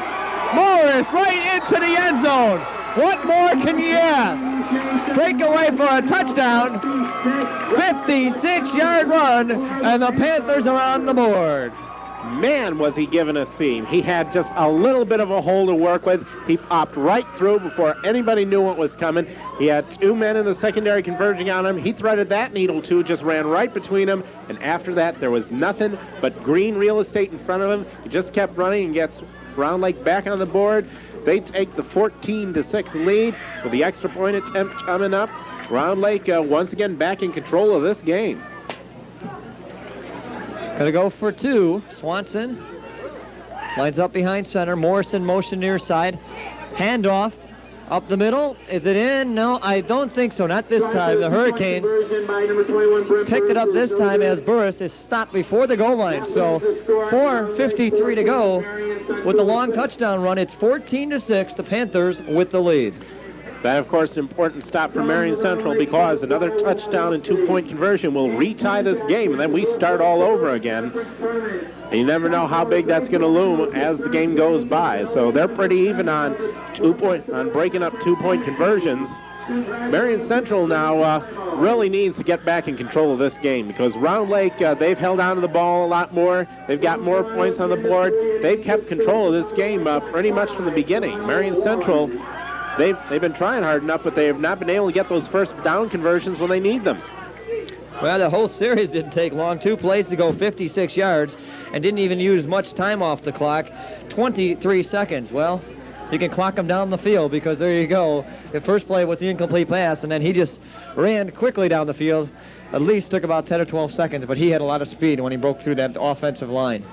Morris right into the end zone. What more can you ask? Breakaway for a touchdown. 56-yard run, and the Panthers are on the board. Man, was he given a seam. He had just a little bit of a hole to work with. He popped right through before anybody knew what was coming. He had 2 men in the secondary converging on him. He threaded that needle too, just ran right between them. And after that, there was nothing but green real estate in front of him. He just kept running and gets Round Lake back on the board. They take the 14-6 lead with the extra point attempt coming up. Round Lake once again back in control of this game. Gonna go for 2. Swanson lines up behind center. Morrison motion near side. Handoff up the middle. Is it in? No, I don't think so. Not this time. The Hurricanes picked it up this time as Burris is stopped before the goal line. So 4:53 to go with the long touchdown run. It's 14-6. The Panthers with the lead. That, of course, an important stop for Marian Central because another touchdown and 2-point conversion will retie this game, and then we start all over again. And you never know how big that's going to loom as the game goes by. So they're pretty even on breaking up 2-point conversions. Marian Central now really needs to get back in control of this game because Round Lake, they've held on to the ball a lot more. They've got more points on the board. They've kept control of this game pretty much from the beginning. Marian Central, they've been trying hard enough, but they have not been able to get those first down conversions when they need them. Well, the whole series didn't take long. 2 plays to go 56 yards and didn't even use much time off the clock. 23 seconds. Well, you can clock him down the field because there you go. The first play was the incomplete pass, and then he just ran quickly down the field. At least took about 10 or 12 seconds, but he had a lot of speed when he broke through that offensive line.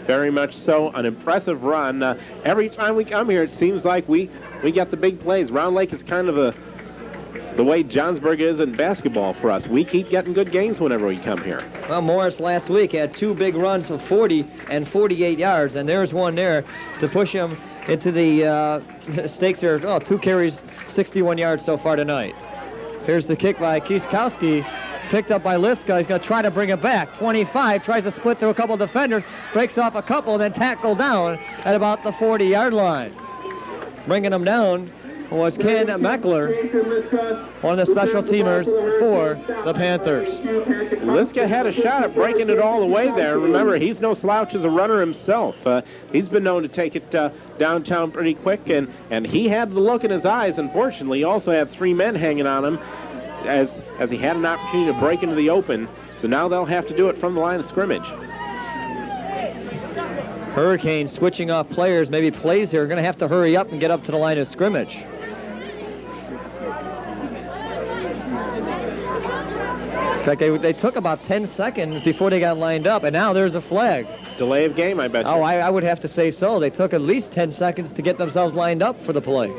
Very much so. An impressive run. Every time we come here, it seems like we get the big plays. Round Lake is kind of the way Johnsburg is in basketball for us. We keep getting good games whenever we come here. Well, Morris last week had 2 big runs of 40 and 48 yards, and there's one there to push him into the stakes there. Oh, 2 carries, 61 yards so far tonight. Here's the kick by Kieskowski, picked up by Liska. He's going to try to bring it back. 25, tries to split through a couple of defenders, breaks off a couple, then tackled down at about the 40-yard line. Bringing him down was Ken Meckler, one of the special teamers for the Panthers. Liska had a shot at breaking it all the way there. Remember, he's no slouch as a runner himself. He's been known to take it downtown pretty quick, and he had the look in his eyes. Unfortunately, he also had 3 men hanging on him as he had an opportunity to break into the open. So now they'll have to do it from the line of scrimmage. Hurricanes switching off players, maybe plays here, are going to have to hurry up and get up to the line of scrimmage. In fact, they took about 10 seconds before they got lined up, and now there's a flag. Delay of game, I bet you. Oh, I would have to say so. They took at least 10 seconds to get themselves lined up for the play.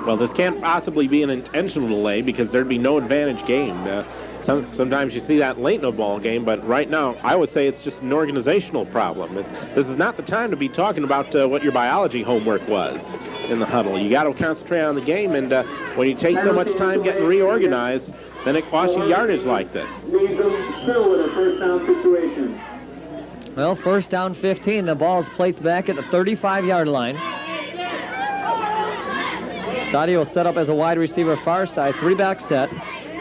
Well, this can't possibly be an intentional delay because there'd be no advantage game. Sometimes you see that late in a ball game, but right now I would say it's just an organizational problem. This is not the time to be talking about what your biology homework was in the huddle. You got to concentrate on the game, and when you take so much time getting reorganized, then it costs you yardage like this. Still in a first down situation. Well, first down 15. The ball is placed back at the 35-yard line. Dottie will set up as a wide receiver far side, 3-back set.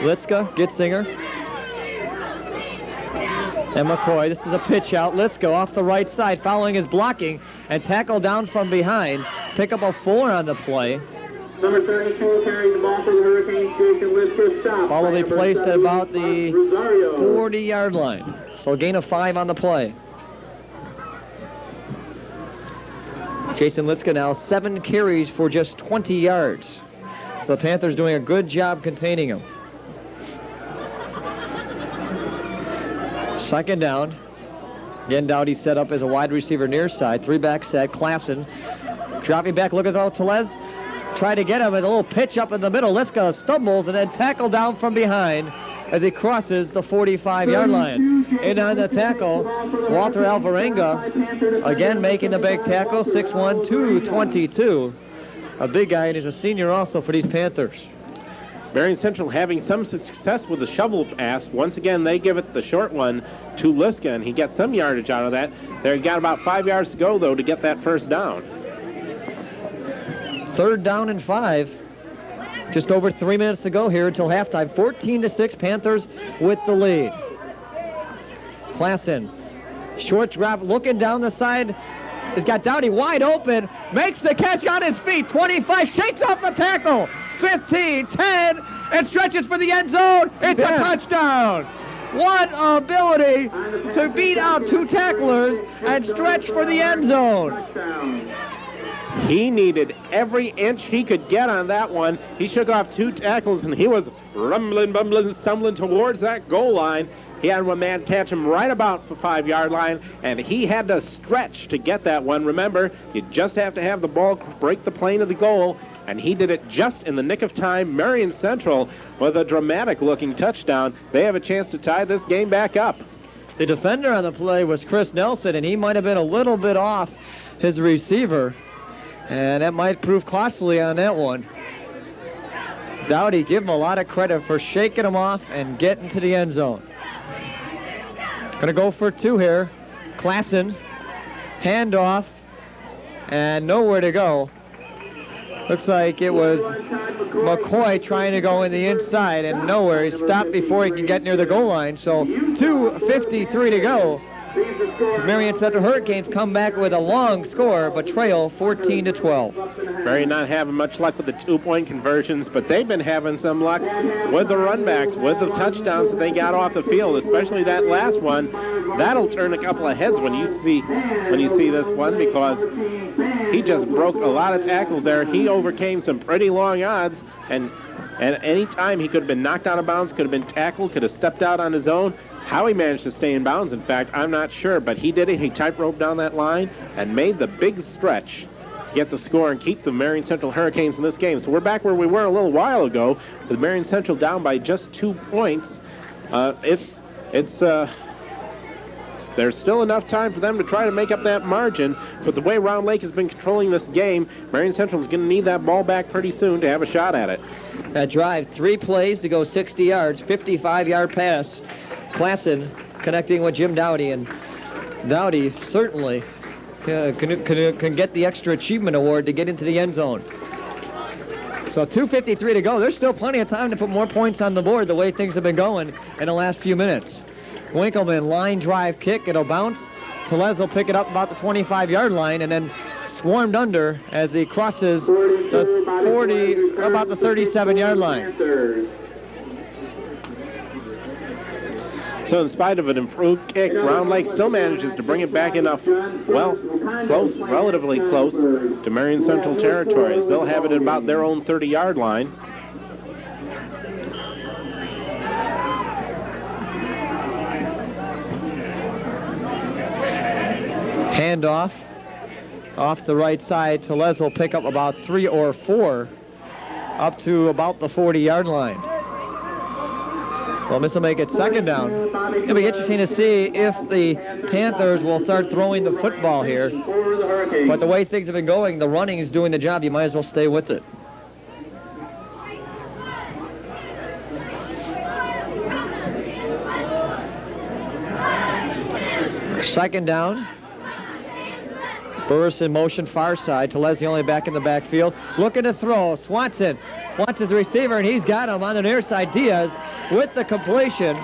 Liska, Gitzinger, and McCoy. This is a pitch out. Liska off the right side, following his blocking, and tackle down from behind. Pick up a 4 on the play. Number 32 carries the ball for the Hurricanes. Jason Liska stopped. Ball will be placed at about the 40-yard line. So a gain of 5 on the play. Jason Liska now 7 carries for just 20 yards. So the Panthers doing a good job containing him. Second down. Again, Dowdy set up as a wide receiver near side. 3-back set. Klassen dropping back. Look at Telez. Try to get him with a little pitch up in the middle. Liska stumbles and then tackle down from behind as he crosses the 45-yard line. In on the tackle, Walter Alvarenga, again making the big tackle, 6'1", 222. A big guy, and he's a senior also for these Panthers. Marian Central having some success with the shovel pass. Once again, they give it the short one to Liska, and he gets some yardage out of that. They've got about 5 yards to go, though, to get that first down. 3rd down and 5. Just over 3 minutes to go here until halftime. 14-6, Panthers with the lead. Klassen, short drop, looking down the side. He's got Dowdy wide open, makes the catch on his feet. 25, shakes off the tackle. 15, 10, and stretches for the end zone. It's a touchdown. What ability to beat out 2 tacklers and stretch for the end zone. He needed every inch he could get on that one. He shook off 2 tackles, and he was rumbling, bumbling, stumbling towards that goal line. He had one man catch him right about the 5-yard line, and he had to stretch to get that one. Remember, you just have to have the ball break the plane of the goal, and he did it just in the nick of time. Marian Central with a dramatic-looking touchdown. They have a chance to tie this game back up. The defender on the play was Chris Nelson, and he might have been a little bit off his receiver, and that might prove costly on that one. Dowdy, give him a lot of credit for shaking him off and getting to the end zone. Going to go for 2 here. Klassen, handoff, and nowhere to go. Looks like it was McCoy trying to go in the inside and nowhere. He stopped before he could get near the goal line. So 2:53 to go. Marian Central Hurricanes come back with a long score, but trail 14-12. Marian not having much luck with the 2-point conversions, but they've been having some luck with the runbacks, with the touchdowns that they got off the field, especially that last one. That'll turn a couple of heads when you see this one, because he just broke a lot of tackles there. He overcame some pretty long odds, and any time he could have been knocked out of bounds, could have been tackled, could have stepped out on his own. How he managed to stay in bounds, in fact, I'm not sure, but he did it. He tight-roped down that line and made the big stretch to get the score and keep the Marian Central Hurricanes in this game. So we're back where we were a little while ago, with Marian Central down by just 2 points. There's still enough time for them to try to make up that margin, but the way Round Lake has been controlling this game, Marian Central is going to need that ball back pretty soon to have a shot at it. That drive, 3 plays to go 60 yards, 55-yard pass. Klassen connecting with Jim Dowdy, and Dowdy certainly can get the extra achievement award to get into the end zone. So 2:53 to go. There's still plenty of time to put more points on the board the way things have been going in the last few minutes. Winkleman, line drive kick. It'll bounce. Tellez will pick it up about the 25-yard line and then swarmed under as he crosses the 40, about the 37-yard line. So in spite of an improved kick, Round Lake still manages to bring it back enough, well, close, relatively close to Marian Central territories. They'll have it at about their own 30-yard line. Handoff off the right side. Tellez will pick up about 3 or 4 up to about the 40-yard line. Well, this will make it second down. It'll be interesting to see if the Panthers will start throwing the football here. But the way things have been going, the running is doing the job. You might as well stay with it. Second down. Burris in motion, far side. Tellez the only back in the backfield. Looking to throw. Swanson wants his receiver, and he's got him on the near side. Diaz with the completion.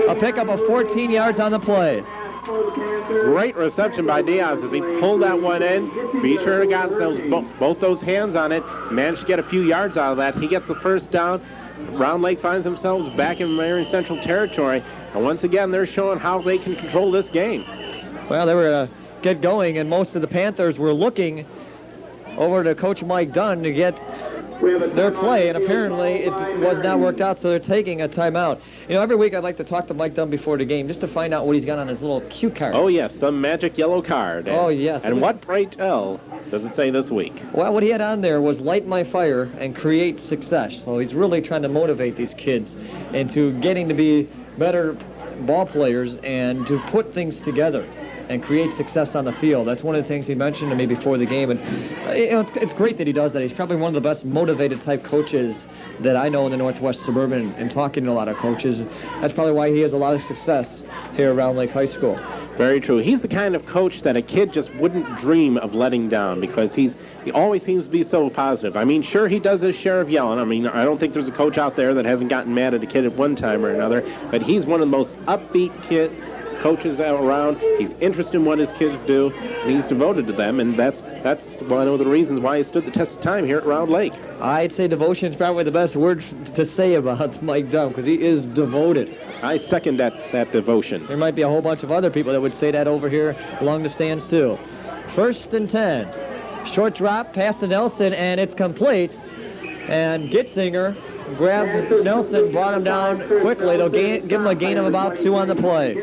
A pickup of 14 yards on the play. Great reception by Diaz as he pulled that one in. Be sure to got those both those hands on it. Managed to get a few yards out of that. He gets the first down. Round Lake finds themselves back in Marian Central territory. And once again, they're showing how they can control this game. Well, they were going to get going, and most of the Panthers were looking over to Coach Mike Dunn to get their play, and apparently it was not worked out, so they're taking a timeout. You know, every week I'd like to talk to Mike Dunn before the game just to find out what he's got on his little cue card. Oh, yes, the magic yellow card. Oh, yes. And what, pray tell, does it say this week? Well, what he had on there was light my fire and create success. So he's really trying to motivate these kids into getting to be better ball players and to put things together and create success on the field. That's one of the things he mentioned to me before the game. And you know, it's great that he does that. He's probably one of the best motivated type coaches that I know in the Northwest Suburban, and talking to a lot of coaches. That's probably why he has a lot of success here around Lake High School. Very true. He's the kind of coach that a kid just wouldn't dream of letting down, because he always seems to be so positive. I mean, sure, he does his share of yelling. I mean, I don't think there's a coach out there that hasn't gotten mad at a kid at one time or another, but he's one of the most upbeat coaches around. He's interested in what his kids do, and he's devoted to them, and that's one of the reasons why he stood the test of time here at Round Lake. I'd say devotion is probably the best word to say about Mike Dunn, because he is devoted. I second that devotion. There might be a whole bunch of other people that would say that over here along the stands too. 1st and 10. Short drop, pass to Nelson, and it's complete. And Gitzinger grabbed Nelson, brought him down quickly. They'll give him a gain of about 2 on the play.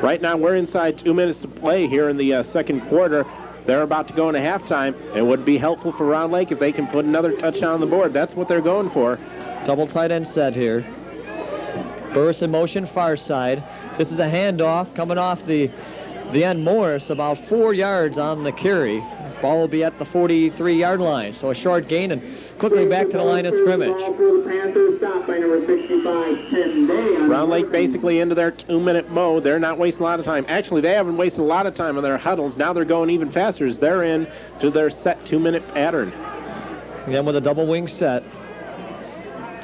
Right now we're inside 2 minutes to play here in the second quarter. They're about to go into halftime. It would be helpful for Round Lake if they can put another touchdown on the board. That's what they're going for. Double tight end set here. Burris in motion, far side. This is a handoff coming off the end Morris, about 4 yards on the carry. Ball will be at the 43-yard line, so a short gain and quickly back to the line of scrimmage. Round Lake basically into their 2-minute mode. They're not wasting a lot of time. Actually, they haven't wasted a lot of time on their huddles. Now they're going even faster as they're in to their set 2-minute pattern. Again with a double wing set.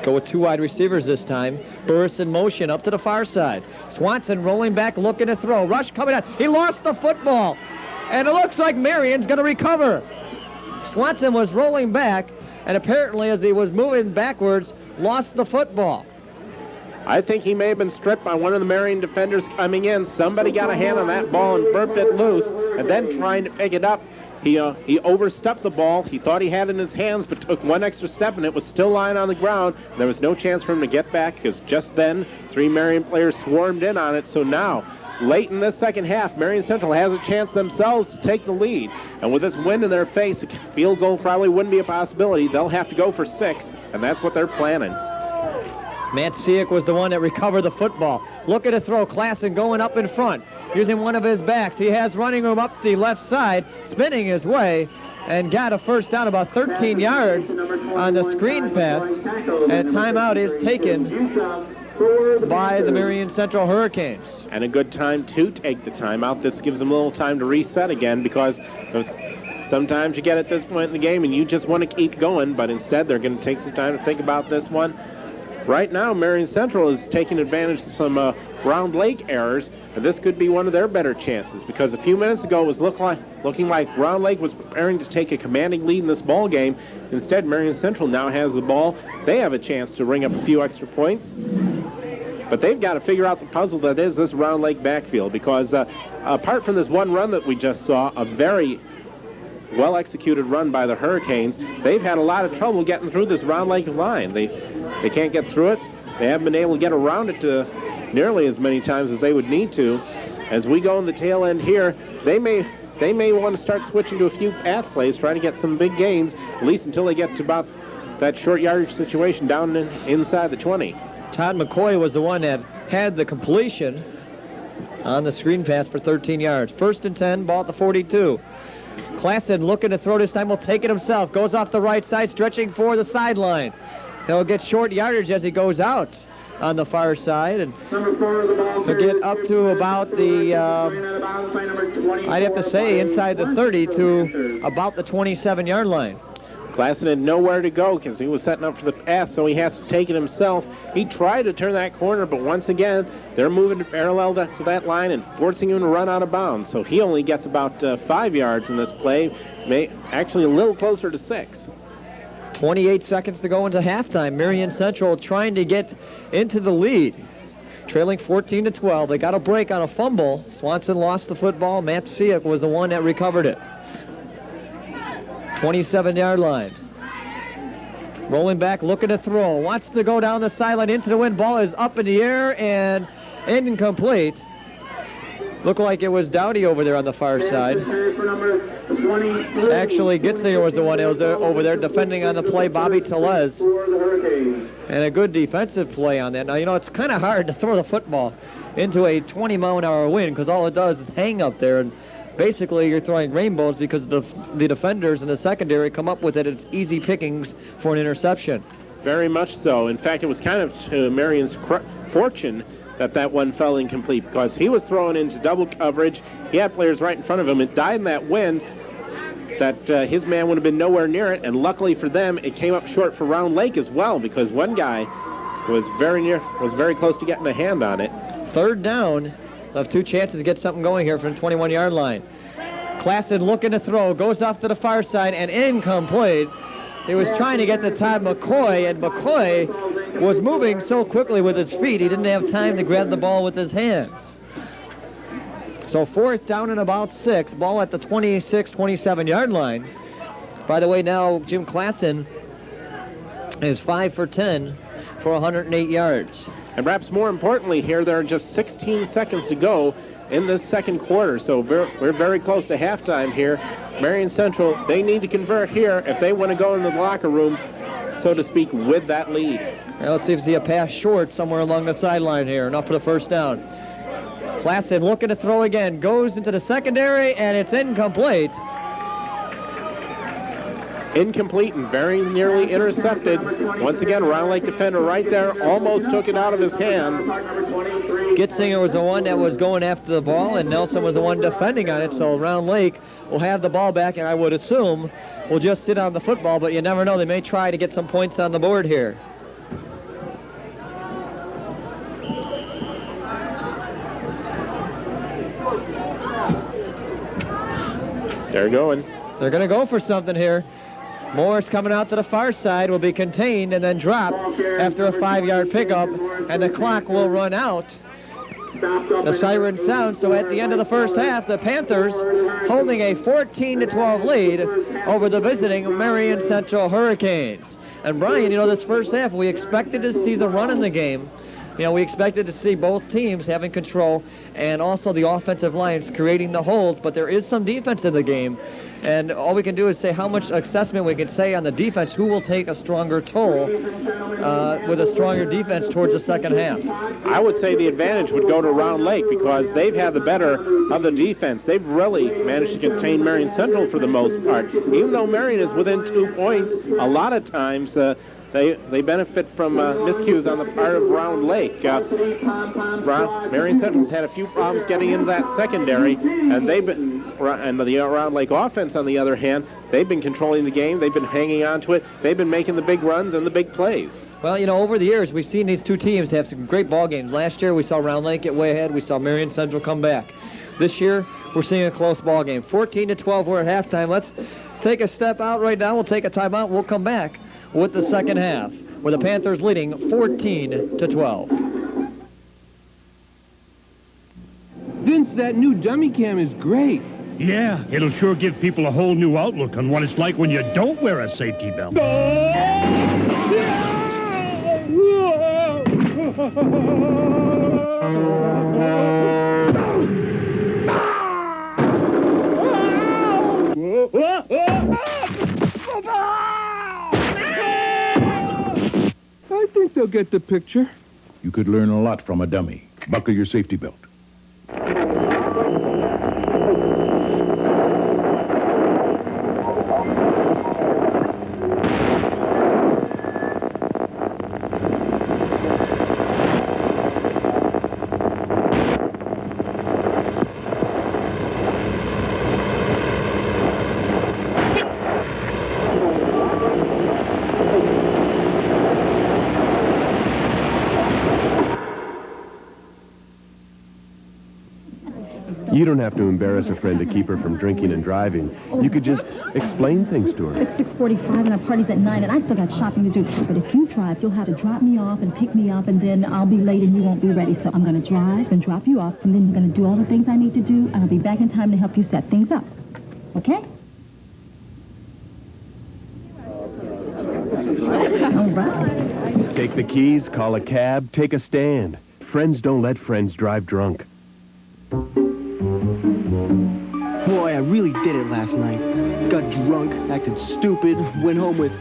Go with 2 wide receivers this time. Burris in motion up to the far side. Swanson rolling back, looking to throw. Rush coming out. He lost the football. And it looks like Marian's going to recover. Swanson was rolling back, and apparently as he was moving backwards, lost the football. I think he may have been stripped by one of the Marian defenders coming in. Somebody got a hand on that ball and burped it loose, and then trying to pick it up, he overstepped the ball. He thought he had it in his hands, but took one extra step, and it was still lying on the ground. There was no chance for him to get back, because just then 3 Marian players swarmed in on it. So now, late in this second half, Marian Central has a chance themselves to take the lead. And with this wind in their face, a field goal probably wouldn't be a possibility. They'll have to go for 6, and that's what they're planning. Matt Siak was the one that recovered the football. Looking to throw, Klassen going up in front, using one of his backs. He has running room up the left side, spinning his way, and got a first down about 13 yards on the screen pass. And a timeout is taken by the Marian Central Hurricanes. And a good time to take the timeout. This gives them a little time to reset again, because those Sometimes you get at this point in the game and you just want to keep going, but instead they're going to take some time to think about this one. Right now, Marian Central is taking advantage of some Round Lake errors, and this could be one of their better chances, because a few minutes ago it was looking like Round Lake was preparing to take a commanding lead in this ball game. Instead, Marian Central now has the ball. They have a chance to ring up a few extra points, but they've got to figure out the puzzle that is this Round Lake backfield, because apart from this one run that we just saw, a very well-executed run by the Hurricanes, they've had a lot of trouble getting through this Round Lake line. They can't get through it. They haven't been able to get around it nearly as many times as they would need to. As we go in the tail end here, they may want to start switching to a few pass plays, trying to get some big gains, at least until they get to about that short yardage situation down inside the 20. Todd McCoy was the one that had the completion on the screen pass for 13 yards. 1st and 10, ball at the 42. Klassen looking to throw this time, will take it himself. Goes off the right side, stretching for the sideline. He'll get short yardage as he goes out on the far side, and he'll get up to about the, I'd have to say, inside the 30 to about the 27-yard line. Klassen had nowhere to go because he was setting up for the pass, so he has to take it himself. He tried to turn that corner, but once again, they're moving parallel to that line and forcing him to run out of bounds. So he only gets about 5 yards in this play, actually a little closer to 6. 28 seconds to go into halftime. Marian Central trying to get into the lead, trailing 14-12. They got a break on a fumble. Swanson lost the football. Matt Siak was the one that recovered it. 27-yard line. Rolling back, looking to throw. Wants to go down the sideline into the wind. Ball is up in the air and incomplete. Looked like it was Dowdy over there on the far side. Actually, Gitzinger was the one that was over there defending on the play, Bobby Telez. And a good defensive play on that. Now, you know, it's kind of hard to throw the football into a 20-mile-an-hour wind because all it does is hang up there. And basically, you're throwing rainbows because the defenders in the secondary come up with it. It's easy pickings for an interception. Very much so. In fact, it was kind of to Marion's fortune that one fell incomplete because he was thrown into double coverage. He had players right in front of him. It died in that wind that his man would have been nowhere near it, and luckily for them, it came up short for Round Lake as well because one guy was very close to getting a hand on it. 3rd down. They'll have 2 chances to get something going here from the 21-yard line. Klassen looking to throw, goes off to the far side and incomplete. He was trying to get to Todd McCoy, and McCoy was moving so quickly with his feet, he didn't have time to grab the ball with his hands. So 4th down and about 6, ball at the 26, 27-yard line. By the way, now Jim Klassen is 5 for 10 for 108 yards. And perhaps more importantly here, there are just 16 seconds to go in this second quarter, so we're very close to halftime here. Marian Central, they need to convert here if they want to go into the locker room, so to speak, with that lead. Now let's see if we see a pass short somewhere along the sideline here. Enough for the 1st down. Klassen looking to throw again. Goes into the secondary, and it's incomplete. Incomplete and very nearly intercepted. Once again, Round Lake defender right there almost took it out of his hands. Gitzinger was the one that was going after the ball, and Nelson was the one defending on it, so Round Lake will have the ball back, and I would assume will just sit on the football, but you never know. They may try to get some points on the board here. They're going. They're going to go for something here. Morris coming out to the far side will be contained and then dropped after a 5-yard pickup, and the clock will run out. The siren sounds, so at the end of the first half, the Panthers holding a 14-12 lead over the visiting Marian Central Hurricanes. And Brian, you know, this first half, we expected to see the run in the game. You know, we expected to see both teams having control and also the offensive lines creating the holes, but there is some defense in the game. And all we can do is say how much assessment we can say on the defense, who will take a stronger toll with a stronger defense towards the second half. I would say the advantage would go to Round Lake because they've had the better of the defense. They've really managed to contain Marian Central for the most part. Even though Marian is within 2 points, a lot of times they benefit from miscues on the part of Round Lake. Marian Central's had a few problems getting into that secondary, and they've been the Round Lake offense, on the other hand, they've been controlling the game. They've been hanging on to it. They've been making the big runs and the big plays. Well, you know, over the years, we've seen these two teams have some great ball games. Last year, we saw Round Lake get way ahead. We saw Marian Central come back. This year, we're seeing a close ball game. 14-12, we're at halftime. Let's take a step out right now. We'll take a timeout. We'll come back with the second half, where the Panthers leading 14-12. Vince, that new dummy cam is great. Yeah, it'll sure give people a whole new outlook on what it's like when you don't wear a safety belt. I think they'll get the picture. You could learn a lot from a dummy. Buckle your safety belt. You don't have to embarrass a friend to keep her from drinking and driving. You could just explain things to her. It's 6:45 and our party's at 9 and I still got shopping to do. But if you drive, you'll have to drop me off and pick me up and then I'll be late and you won't be ready. So I'm going to drive and drop you off and then you're going to do all the things I need to do and I'll be back in time to help you set things up. Okay? All right. Take the keys, call a cab, take a stand. Friends don't let friends drive drunk. Boy, I really did it last night. Got drunk, acted stupid, went home with...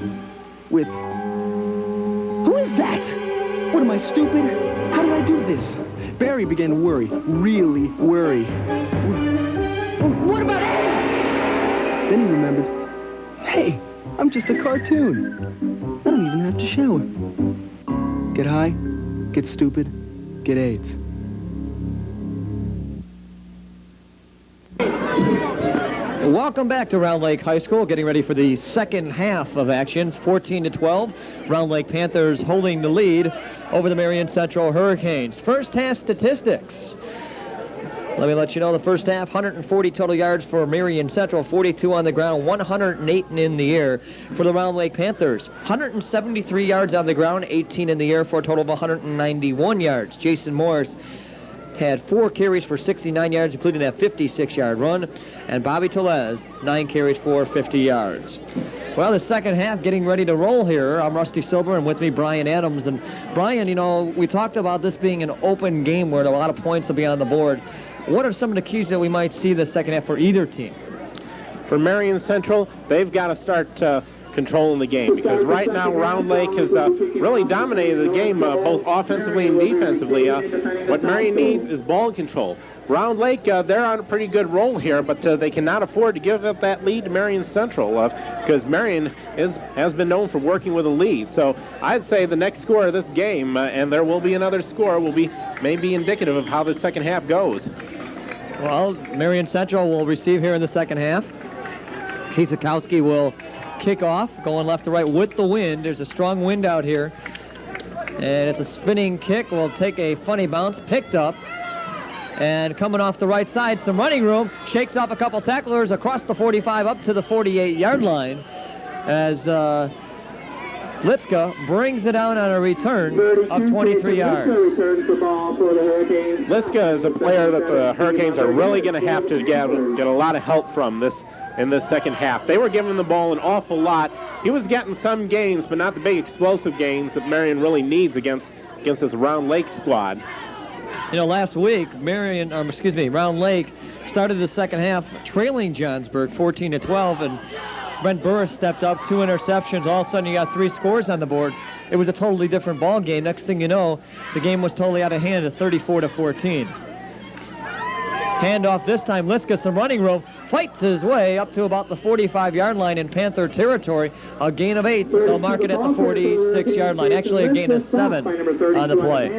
Who is that? What, am I stupid? How did I do this? Barry began to worry, really worry. What about AIDS? Then he remembered, hey, I'm just a cartoon. I don't even have to shower. Get high, get stupid, get AIDS. Welcome back to Round Lake High School, getting ready for the second half of action. It's 14-12. Round Lake Panthers holding the lead over the Marian Central Hurricanes. First half statistics. Let me let you know the first half, 140 total yards for Marian Central, 42 on the ground, 108 in the air for the Round Lake Panthers. 173 yards on the ground, 18 in the air for a total of 191 yards. Jason Morris had 4 carries for 69 yards, including that 56-yard run. And Bobby Tellez, 9 carries for 50 yards. Well, the second half getting ready to roll here. I'm Rusty Silver, and with me, Brian Adams. And Brian, you know, we talked about this being an open game where a lot of points will be on the board. What are some of the keys that we might see the second half for either team? For Marian Central, they've got to start controlling the game, because right now Round Lake has really dominated the game both offensively and defensively. What Marian needs is ball control. Round Lake, they're on a pretty good roll here, but they cannot afford to give up that lead to Marian Central, because Marian has been known for working with a lead. So I'd say the next score of this game, and there will be another score, will be maybe indicative of how the second half goes. Well, Marian Central will receive here in the second half. Kiesikowski will kick off, going left to right with the wind. There's a strong wind out here. And it's a spinning kick. Will take a funny bounce, picked up. And coming off the right side, some running room. Shakes off a couple tacklers across the 45 up to the 48-yard line. As Liska brings it down on a return of 23 yards. Liska is a player that the Hurricanes are really going to have to get a lot of help from in this second half. They were giving the ball an awful lot. He was getting some gains, but not the big explosive gains that Marian really needs against this Round Lake squad. You know, last week, Round Lake started the second half trailing Johnsburg 14-12, and Brent Burris stepped up, 2 interceptions. All of a sudden, you got 3 scores on the board. It was a totally different ball game. Next thing you know, the game was totally out of hand at 34-14. Handoff this time, Liska, some running room, fights his way up to about the 45-yard line in Panther territory. A gain of 8. They'll mark it at the 46-yard line. Actually, a gain of 7 on the play.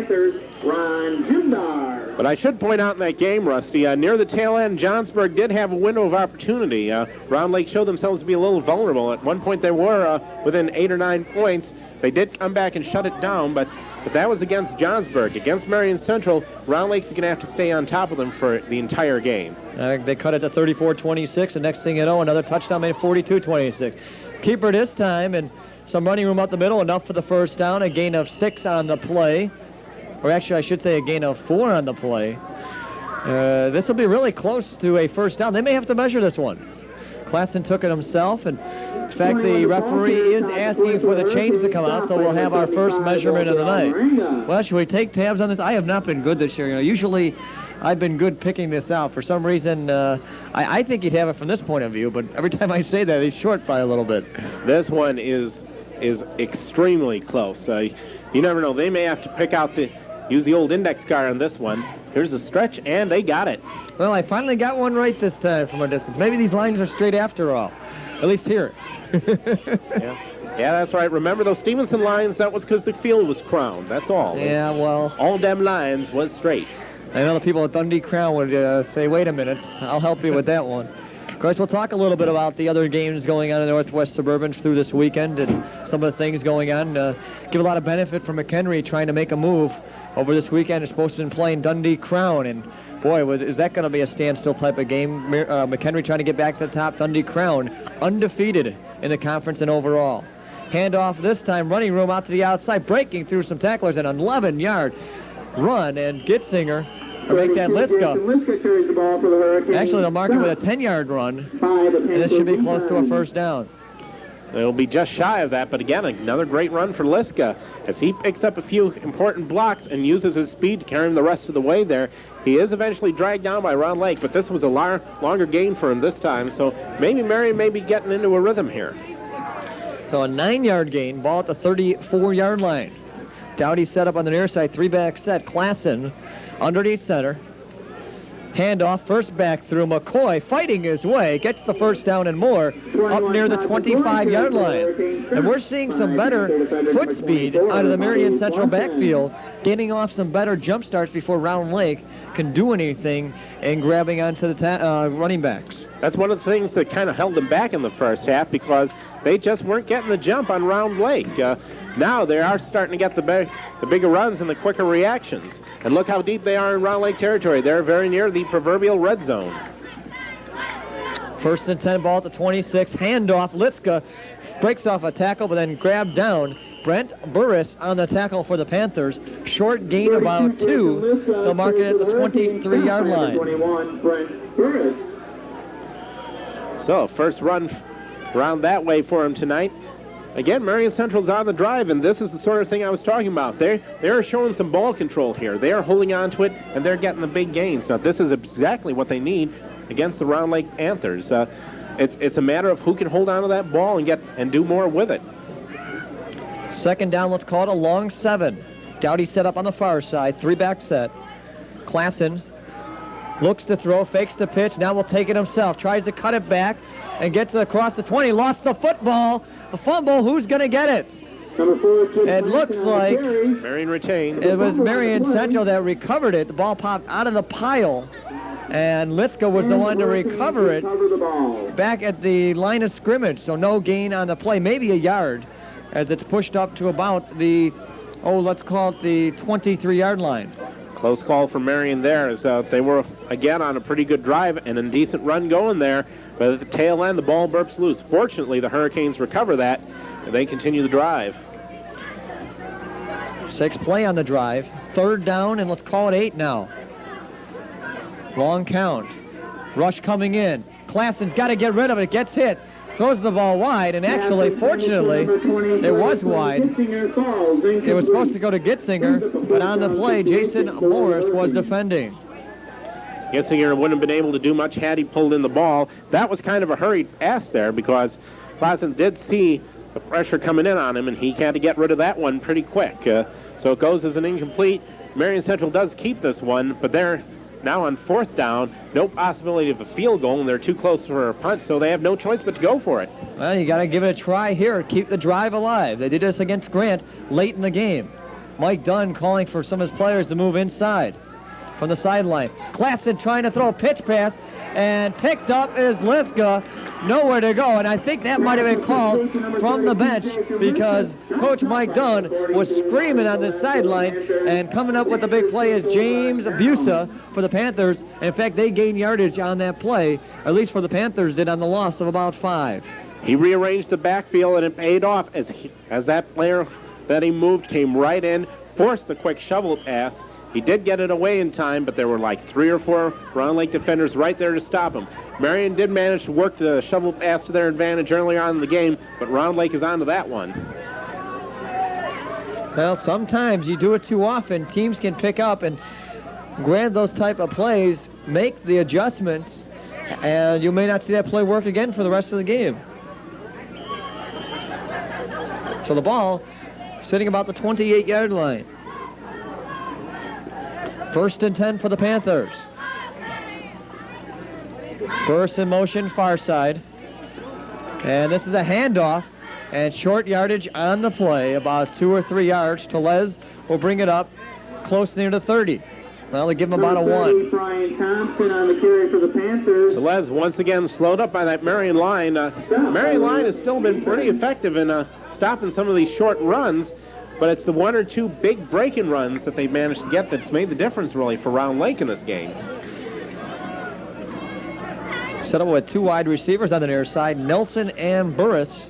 Ron Jimdar. But I should point out in that game, Rusty, near the tail end, Johnsburg did have a window of opportunity. Round Lake showed themselves to be a little vulnerable. At one point, they were within 8 or 9 points. They did come back and shut it down, but that was against Johnsburg. Against Marian Central, Round Lake's going to have to stay on top of them for the entire game. They cut it to 34-26, and next thing you know, another touchdown made it 42-26. Keeper this time, and some running room up the middle, enough for the first down, a gain of 6 on the play. Or actually, I should say a gain of 4 on the play. This will be really close to a first down. They may have to measure this one. Klassen took it himself, and in fact, the referee is asking for the chains to come out, so we'll have our first measurement of the night. Well, should we take tabs on this? I have not been good this year. Usually I've been good picking this out. For some reason, I think he'd have it from this point of view, but every time I say that, he's short by a little bit. This one is extremely close. You never know. They may have to use the old index card on this one. Here's a stretch, and they got it. Well, I finally got one right this time from a distance. Maybe these lines are straight after all. At least here. Yeah, that's right. Remember those Stevenson lines? That was because the field was crowned. That's all. Yeah, well. All them lines was straight. I know the people at Dundee Crown would say, wait a minute, I'll help you with that one. Of course, we'll talk a little bit about the other games going on in Northwest Suburban through this weekend and some of the things going on. Give a lot of benefit for McHenry trying to make a move over this weekend. It's supposed to be playing Dundee Crown, and boy, is that going to be a standstill type of game. McHenry trying to get back to the top. Dundee Crown undefeated in the conference and overall. Handoff this time, running room out to the outside, breaking through some tacklers, and an 11-yard run, and Gitzinger or make that Liska. Actually, they'll mark it with a 10-yard run, and this should be close to a first down. They'll be just shy of that, but again, another great run for Liska as he picks up a few important blocks and uses his speed to carry him the rest of the way there. He is eventually dragged down by Round Lake, but this was a longer gain for him this time, so maybe Marion may be getting into a rhythm here. So a 9-yard gain, ball at the 34-yard line. Dowdy set up on the near side, 3-back set. Klassen underneath center. Handoff, first back through. McCoy fighting his way, gets the first down and more up near the 25-yard line. And we're seeing some better foot speed out of the Marian Central backfield, getting off some better jump starts before Round Lake can do anything and grabbing onto the running backs. That's one of the things that kind of held them back in the first half because they just weren't getting the jump on Round Lake. Now they are starting to get the bigger runs and the quicker reactions. And look how deep they are in Round Lake territory. They're very near the proverbial red zone. First and 10, ball at the 26. Handoff. Liska breaks off a tackle, but then grabbed down. Brent Burris on the tackle for the Panthers. Short gain about 2. They'll mark it at the 23-yard line. So first run around that way for him tonight. Again, Marian Central's on the drive, and this is the sort of thing I was talking about. They're showing some ball control here. They are holding on to it, and they're getting the big gains. Now, this is exactly what they need against the Round Lake Panthers. It's a matter of who can hold on to that ball and do more with it. Second down, let's call it a long 7. Dowdy set up on the far side, 3-back set. Klassen looks to throw, fakes the pitch, now will take it himself. Tries to cut it back and gets it across the 20. Lost the football. A fumble, who's going to get it? It looks like Marian retained. It was Marian Central that recovered it. The ball popped out of the pile, and Liska was the one to recover it back at the line of scrimmage, so no gain on the play, maybe a yard, as it's pushed up to about the, let's call it the 23-yard line. Close call for Marian there as they were, again, on a pretty good drive and a decent run going there. But at the tail end, the ball burps loose. Fortunately, the Hurricanes recover that, and they continue the drive. 6 play on the drive. Third down, and let's call it 8 now. Long count. Rush coming in. Klassen's got to get rid of it. Gets hit. Throws the ball wide, and actually, fortunately, it was wide. It was supposed to go to Gitzinger, but on the play, Jason Morris was defending. Gitzinger wouldn't have been able to do much had he pulled in the ball. That was kind of a hurried pass there because Klassen did see the pressure coming in on him, and he had to get rid of that one pretty quick. So it goes as an incomplete. Marian Central does keep this one, but they're now on 4th down. No possibility of a field goal, and they're too close for a punt, so they have no choice but to go for it. Well, you got to give it a try here. Keep the drive alive. They did this against Grant late in the game. Mike Dunn calling for some of his players to move inside. from the sideline. Klassen trying to throw a pitch pass, and picked up is Liska. Nowhere to go, and I think that might have been called from the bench because Coach Mike Dunn was screaming on the sideline, and coming up with the big play is James Busa for the Panthers. In fact, they gained yardage on that play, at least for the Panthers did, on the loss of about 5. He rearranged the backfield, and it paid off as that player that he moved came right in, forced the quick shovel pass. He did get it away in time, but there were like 3 or 4 Round Lake defenders right there to stop him. Marion did manage to work the shovel pass to their advantage earlier on in the game, but Round Lake is on to that one. Well, sometimes you do it too often, teams can pick up and grab those type of plays, make the adjustments, and you may not see that play work again for the rest of the game. So the ball sitting about the 28-yard line. 1st and 10 for the Panthers. Burst in motion, far side. And this is a handoff, and short yardage on the play, about 2 or 3 yards. Tellez will bring it up close near the 30. Well, they give him about a 1. Brian Thompson on the carry for the Panthers. Tellez once again slowed up by that Marion line. Marion line has still been pretty effective in stopping some of these short runs, but it's the 1 or 2 big break-in runs that they've managed to get that's made the difference, really, for Round Lake in this game. Set up with 2 wide receivers on the near side, Nelson and Burris.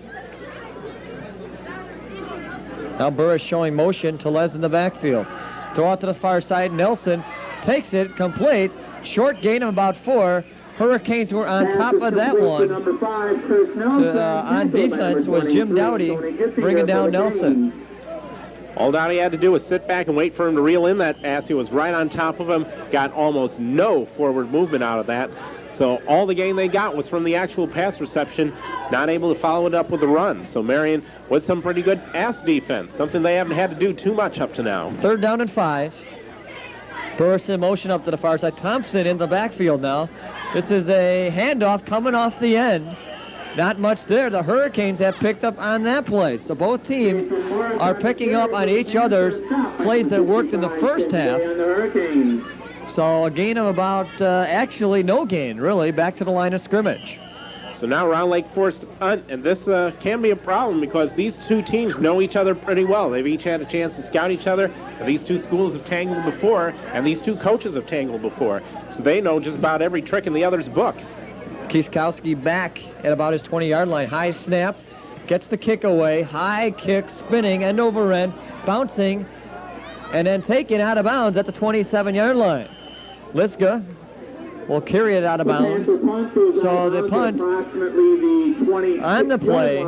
Now Burris showing motion, Tellez in the backfield. Throw out to the far side, Nelson takes it, complete, short gain of about 4. Hurricanes were on top of that one. On defense was Jim Dowdy bringing down Nelson. All Dowdy had to do was sit back and wait for him to reel in that pass. He was right on top of him, got almost no forward movement out of that. So all the gain they got was from the actual pass reception, not able to follow it up with the run. So Marion with some pretty good pass defense, something they haven't had to do too much up to now. 3rd down and 5. Burris in motion up to the far side. Thompson in the backfield now. This is a handoff coming off the end. Not much there. The Hurricanes have picked up on that play. So both teams are picking up on each other's plays that worked in the first half. So a gain of about, actually no gain, really, back to the line of scrimmage. So now Round Lake forced to punt, and this can be a problem because these 2 teams know each other pretty well. They've each had a chance to scout each other. These 2 schools have tangled before, and these 2 coaches have tangled before. So they know just about every trick in the other's book. Kieskowski back at about his 20-yard line. High snap, gets the kick away. High kick, spinning, end over end, bouncing, and then taken out of bounds at the 27-yard line. Liska will carry it out of bounds. So the punt on the play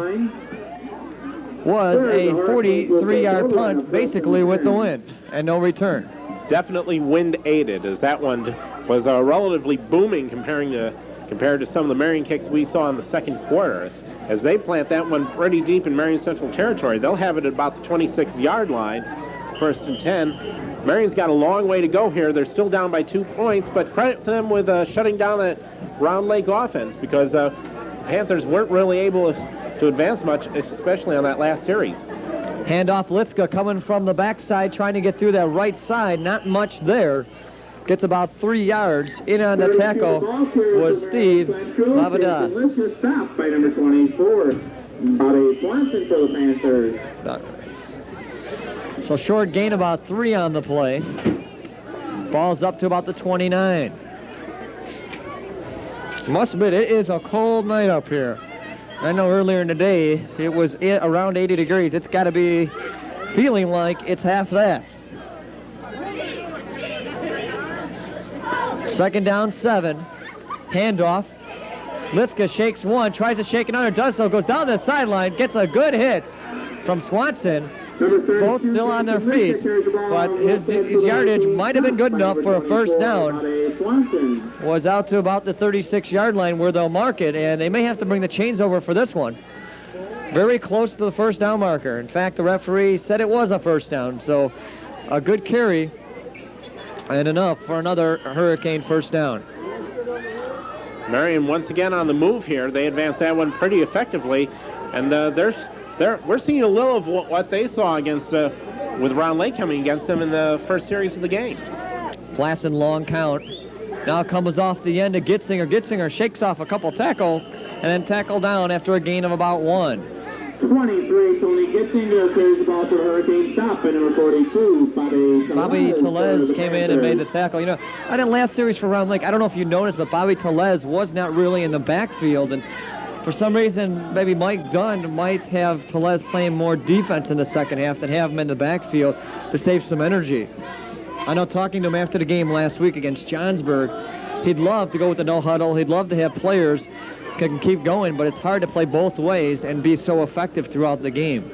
was a 43-yard punt, basically with the wind and no return. Definitely wind-aided, as that one was relatively booming compared to some of the Marion kicks we saw in the second quarter. As they plant that one pretty deep in Marion Central territory, they'll have it at about the 26-yard line, 1st and 10. Marion's got a long way to go here. They're still down by 2 points, but credit to them with shutting down that Round Lake offense because Panthers weren't really able to advance much, especially on that last series. Handoff, Liska coming from the backside, trying to get through that right side. Not much there. Gets about 3 yards. In on the tackle was Steve Lavadas. Stopped by number 24, Bobby Swanson for the Panthers. So short gain about 3 on the play. Ball's up to about the 29. Must admit, it is a cold night up here. I know earlier in the day it was around 80 degrees. It's got to be feeling like it's half that. 2nd down, 7. Handoff. Liska shakes one, tries to shake another, does so, goes down the sideline, gets a good hit from Swanson. Both still on their feet, but his yardage might have been good enough for a 1st down. Was out to about the 36-yard line where they'll mark it, and they may have to bring the chains over for this one. Very close to the 1st down marker. In fact, the referee said it was a 1st down, so a good carry and enough for another Hurricane 1st down. Marion once again on the move here. They advanced that one pretty effectively, and we're seeing a little of what they saw against with Round Lake coming against them in the first series of the game. Classen long count. Now comes off the end of Gitzinger. Gitzinger shakes off a couple tackles and then tackle down after a gain of about 1. 23, Tony Gitzinger carries the ball to the Hurricane. Stop by number 42, Bobby Telez came in and made the tackle. You know, I did last series for Round Lake. I don't know if you noticed, but Bobby Telez was not really in the backfield. And for some reason, maybe Mike Dunn might have Telez playing more defense in the second half than have him in the backfield to save some energy. I know talking to him after the game last week against Johnsburg, he'd love to go with the no huddle. He'd love to have players can keep going, but it's hard to play both ways and be so effective throughout the game.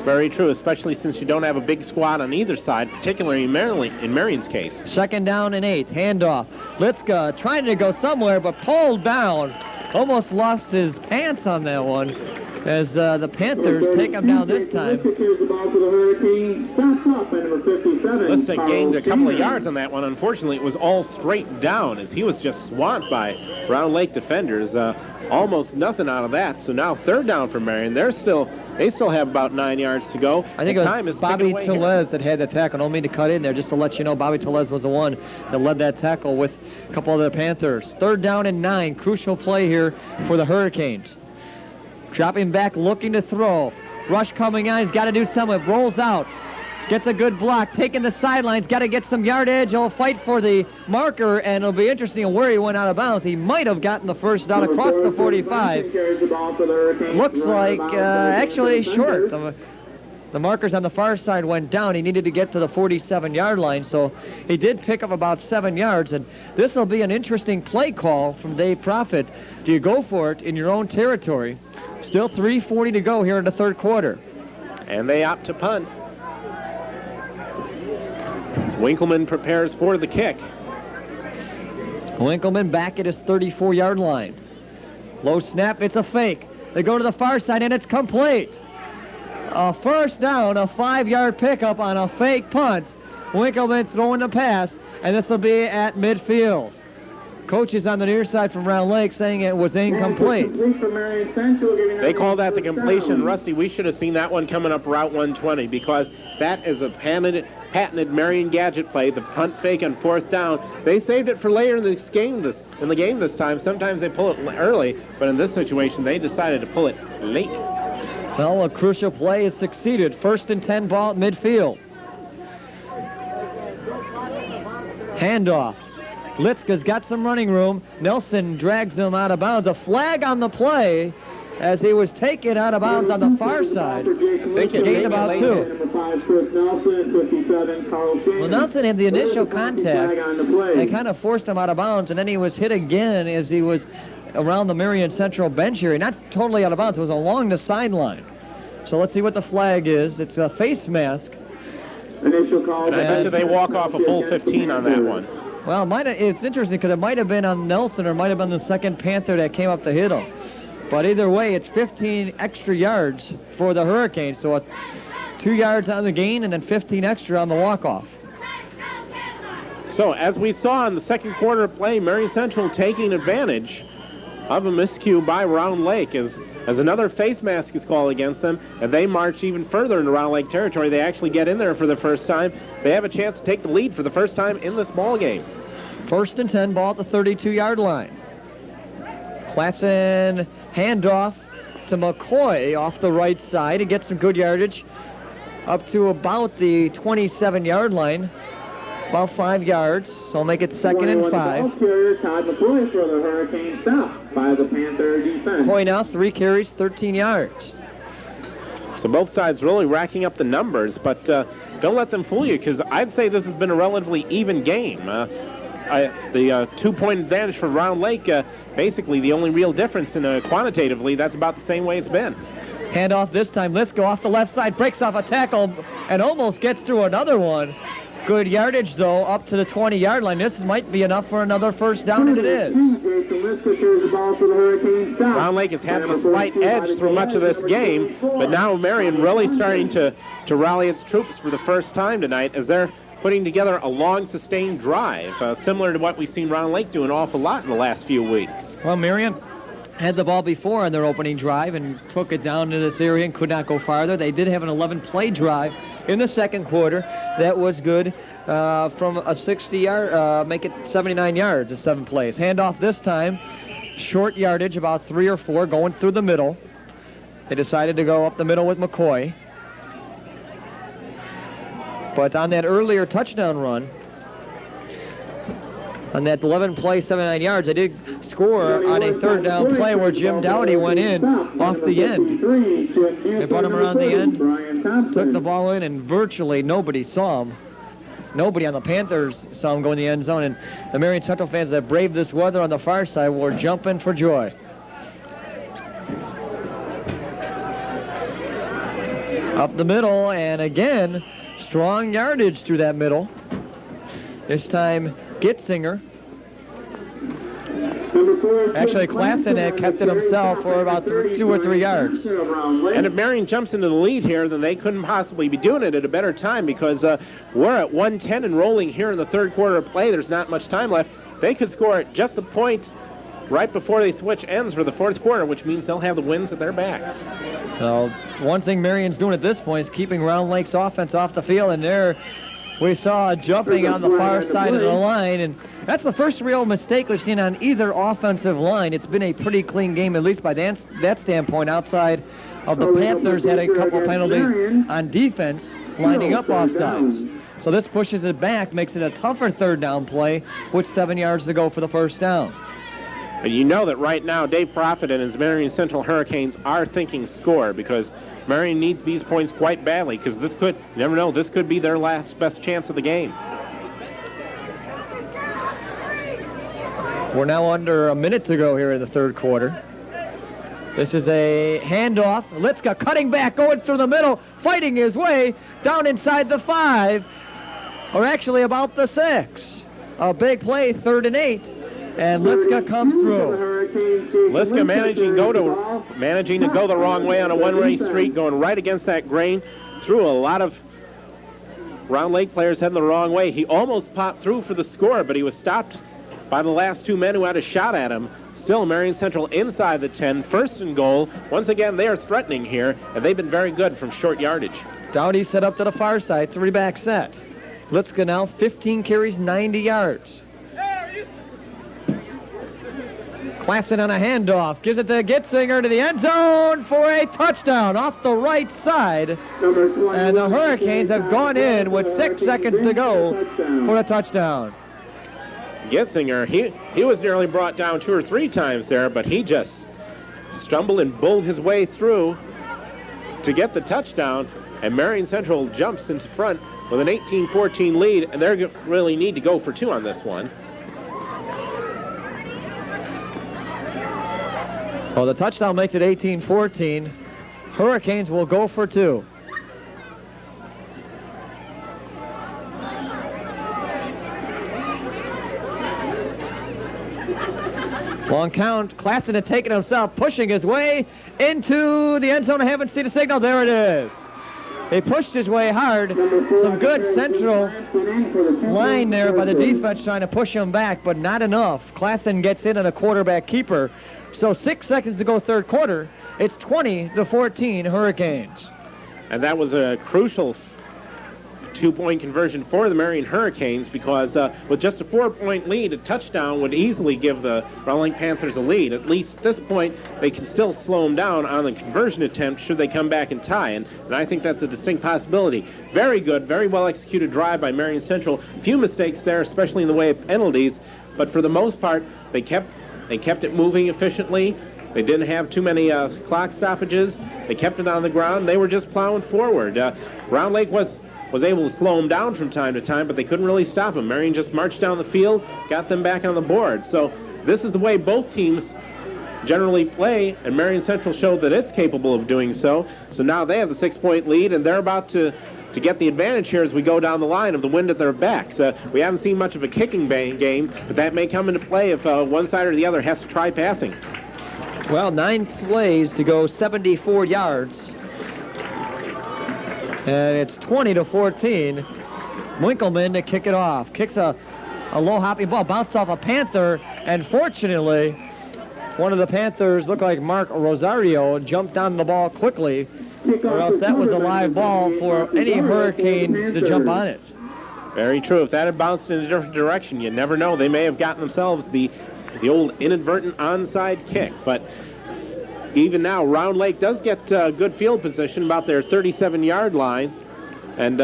Very true, especially since you don't have a big squad on either side, particularly in Marion's case. 2nd down and 8, handoff. Liska trying to go somewhere, but pulled down. Almost lost his pants on that one as the Panthers take him down this time. Liska gained a couple of yards on that one. Unfortunately, it was all straight down as he was just swamped by Round Lake defenders. Almost nothing out of that. So now 3rd down for Marion. They still have about 9 yards to go. I think it was Bobby Telez that had the tackle. I don't mean to cut in there, just to let you know Bobby Telez was the one that led that tackle with a couple of the Panthers. 3rd down and 9. Crucial play here for the Hurricanes. Dropping back, looking to throw. Rush coming on. He's got to do something. Rolls out. Gets a good block. Taking the sidelines. Got to get some yardage. He'll fight for the marker, and it'll be interesting where he went out of bounds. He might have gotten the first down across the 45. Looks like actually short. The markers on the far side went down. He needed to get to the 47-yard line, so he did pick up about 7 yards. And this will be an interesting play call from Dave Proffitt. Do you go for it in your own territory? Still 3:40 to go here in the 3rd quarter. And they opt to punt. As Winkleman prepares for the kick. Winkleman back at his 34-yard line. Low snap, it's a fake. They go to the far side, and it's complete. A first down, a 5-yard pickup on a fake punt. Winkleman throwing the pass, and this will be at midfield. Coaches on the near side from Round Lake saying it was incomplete. They call that the completion. Rusty, we should have seen that one coming up Route 120 because that is a patented Marion gadget play, the punt fake on 4th down. They saved it for later in this game in the game this time. Sometimes they pull it early, but in this situation they decided to pull it late. Well, a crucial play has succeeded. 1st and 10 ball at midfield. Handoff. Litzka's got some running room. Nelson drags him out of bounds. A flag on the play as he was taken out of bounds on the far side. I think he gained about 2. Well, Nelson had the initial contact. They kind of forced him out of bounds, and then he was hit again as he was around the Marian Central bench area. Not totally out of bounds. It was along the sideline. So let's see what the flag is. It's a face mask. Initial call. And I bet you they walk off a full 15 on that one. Well, it's interesting because it might have been on Nelson or might have been the second Panther that came up to hit him. But either way, it's 15 extra yards for the Hurricanes. So 2 yards on the gain and then 15 extra on the walk-off. So as we saw in the 2nd quarter play, Marian Central taking advantage of a miscue by Round Lake as another face mask is called against them, and they march even further into Round Lake territory. They actually get in there for the first time. They have a chance to take the lead for the first time in this ball game. 1st and 10 ball at the 32-yard line. Classen handoff to McCoy off the right side. He gets some good yardage up to about the 27-yard line. About 5 yards, so I'll make it 2nd and 5. Todd McCoy for the Hurricane, stop by the Panther defense. McCoy now 3 carries, 13 yards. So both sides really racking up the numbers, but don't let them fool you because I'd say this has been a relatively even game. The 2-point advantage for Round Lake, basically the only real difference in quantitatively, that's about the same way it's been. Handoff this time, Liska off the left side, breaks off a tackle and almost gets through another one. Good yardage, though, up to the 20-yard line. This might be enough for another first down, and it is. Round Lake has had the slight edge through much of this game, but now Marion really starting to rally its troops for the first time tonight as they're putting together a long, sustained drive, similar to what we've seen Round Lake do an awful lot in the last few weeks. Well, Marion had the ball before on their opening drive and took it down to this area and could not go farther. They did have an 11-play drive in the 2nd quarter. That was good. from a 60-yard, make it 79 yards at 7th place. Handoff this time, short yardage, about 3 or 4, going through the middle. They decided to go up the middle with McCoy. But on that earlier touchdown run, on that 11-play, 79 yards, they did score on a 3rd down play where Jim Dowdy went in off the end. They brought him around the end, took the ball in, and virtually nobody saw him. Nobody on the Panthers saw him go in the end zone, and the Marian Central fans that braved this weather on the far side were jumping for joy. Up the middle, and again, strong yardage through that middle. This time, Gitzinger. Actually, Klassen had kept it himself for about 2 or 3 yards. And if Marian jumps into the lead here, then they couldn't possibly be doing it at a better time, because we're at 1:10 and rolling here in the 3rd quarter of play. There's not much time left. They could score at just a point right before they switch ends for the 4th quarter, which means they'll have the wins at their backs. So one thing Marian's doing at this point is keeping Round Lake's offense off the field, and there we saw jumping on the far side of the line, and that's the first real mistake we've seen on either offensive line. It's been a pretty clean game, at least by that standpoint, outside of the Panthers had a couple of penalties on defense lining up offsides. So this pushes it back, makes it a tougher 3rd down play with 7 yards to go for the 1st down. And you know that right now Dave Profit and his Marian Central Hurricanes are thinking score, because Marian needs these points quite badly, because this could, you never know, this could be their last best chance of the game. We're now under a minute to go here in the 3rd quarter. This is a handoff. Liska cutting back, going through the middle, fighting his way down inside the 5, or actually about the 6. A big play, 3rd and 8. And Liska comes through. Liska managing to go the wrong way on a one-way street, going right against that grain. Threw a lot of Round Lake players heading the wrong way. He almost popped through for the score, but he was stopped by the last 2 men who had a shot at him. Still, Marian Central inside the 10, 1st and goal. Once again, they are threatening here, and they've been very good from short yardage. Dowdy set up to the far side, 3-back set. Liska now 15 carries, 90 yards. Klassen on a handoff, gives it to Gitzinger to the end zone for a touchdown off the right side. And the Hurricanes have gone in with 6 seconds to go for a touchdown. Gitzinger, he was nearly brought down 2 or 3 times there, but he just stumbled and bowled his way through to get the touchdown. And Marian Central jumps into front with an 18-14 lead, and they really need to go for 2 on this one. Well, the touchdown makes it 18-14. Hurricanes will go for 2. Long count. Klassen had taken himself, pushing his way into the end zone. I haven't seen a signal. There it is. He pushed his way hard. Some good central line there by the defense trying to push him back, but not enough. Klassen gets in on a quarterback keeper. So 6 seconds to go 3rd quarter. It's 20-14 Hurricanes. And that was a crucial 2-point conversion for the Marian Hurricanes, because with just a 4-point lead, a touchdown would easily give the Round Lake Panthers a lead. At least at this point, they can still slow them down on the conversion attempt should they come back and tie. And I think that's a distinct possibility. Very good, very well executed drive by Marian Central. Few mistakes there, especially in the way of penalties. But for the most part, they kept it moving efficiently. They didn't have too many clock stoppages. They kept it on the ground. They were just plowing forward. Round Lake was able to slow them down from time to time, but they couldn't really stop them. Marian just marched down the field, got them back on the board. So this is the way both teams generally play, and Marian Central showed that it's capable of doing so. So now they have the 6-point lead, and they're about to get the advantage here as we go down the line of the wind at their backs. We haven't seen much of a kicking game, but that may come into play if one side or the other has to try passing. Well, 9 plays to go, 74 yards. And it's 20-14. Winkleman to kick it off. Kicks a low hopping ball, bounced off a Panther, and fortunately, one of the Panthers, looked like Mark Rosario, jumped on the ball quickly, or else that was a live ball for any Hurricane to jump on it. Very true. If that had bounced in a different direction, you never know. They may have gotten themselves the old inadvertent onside kick. But even now, Round Lake does get good field position about their 37-yard line. And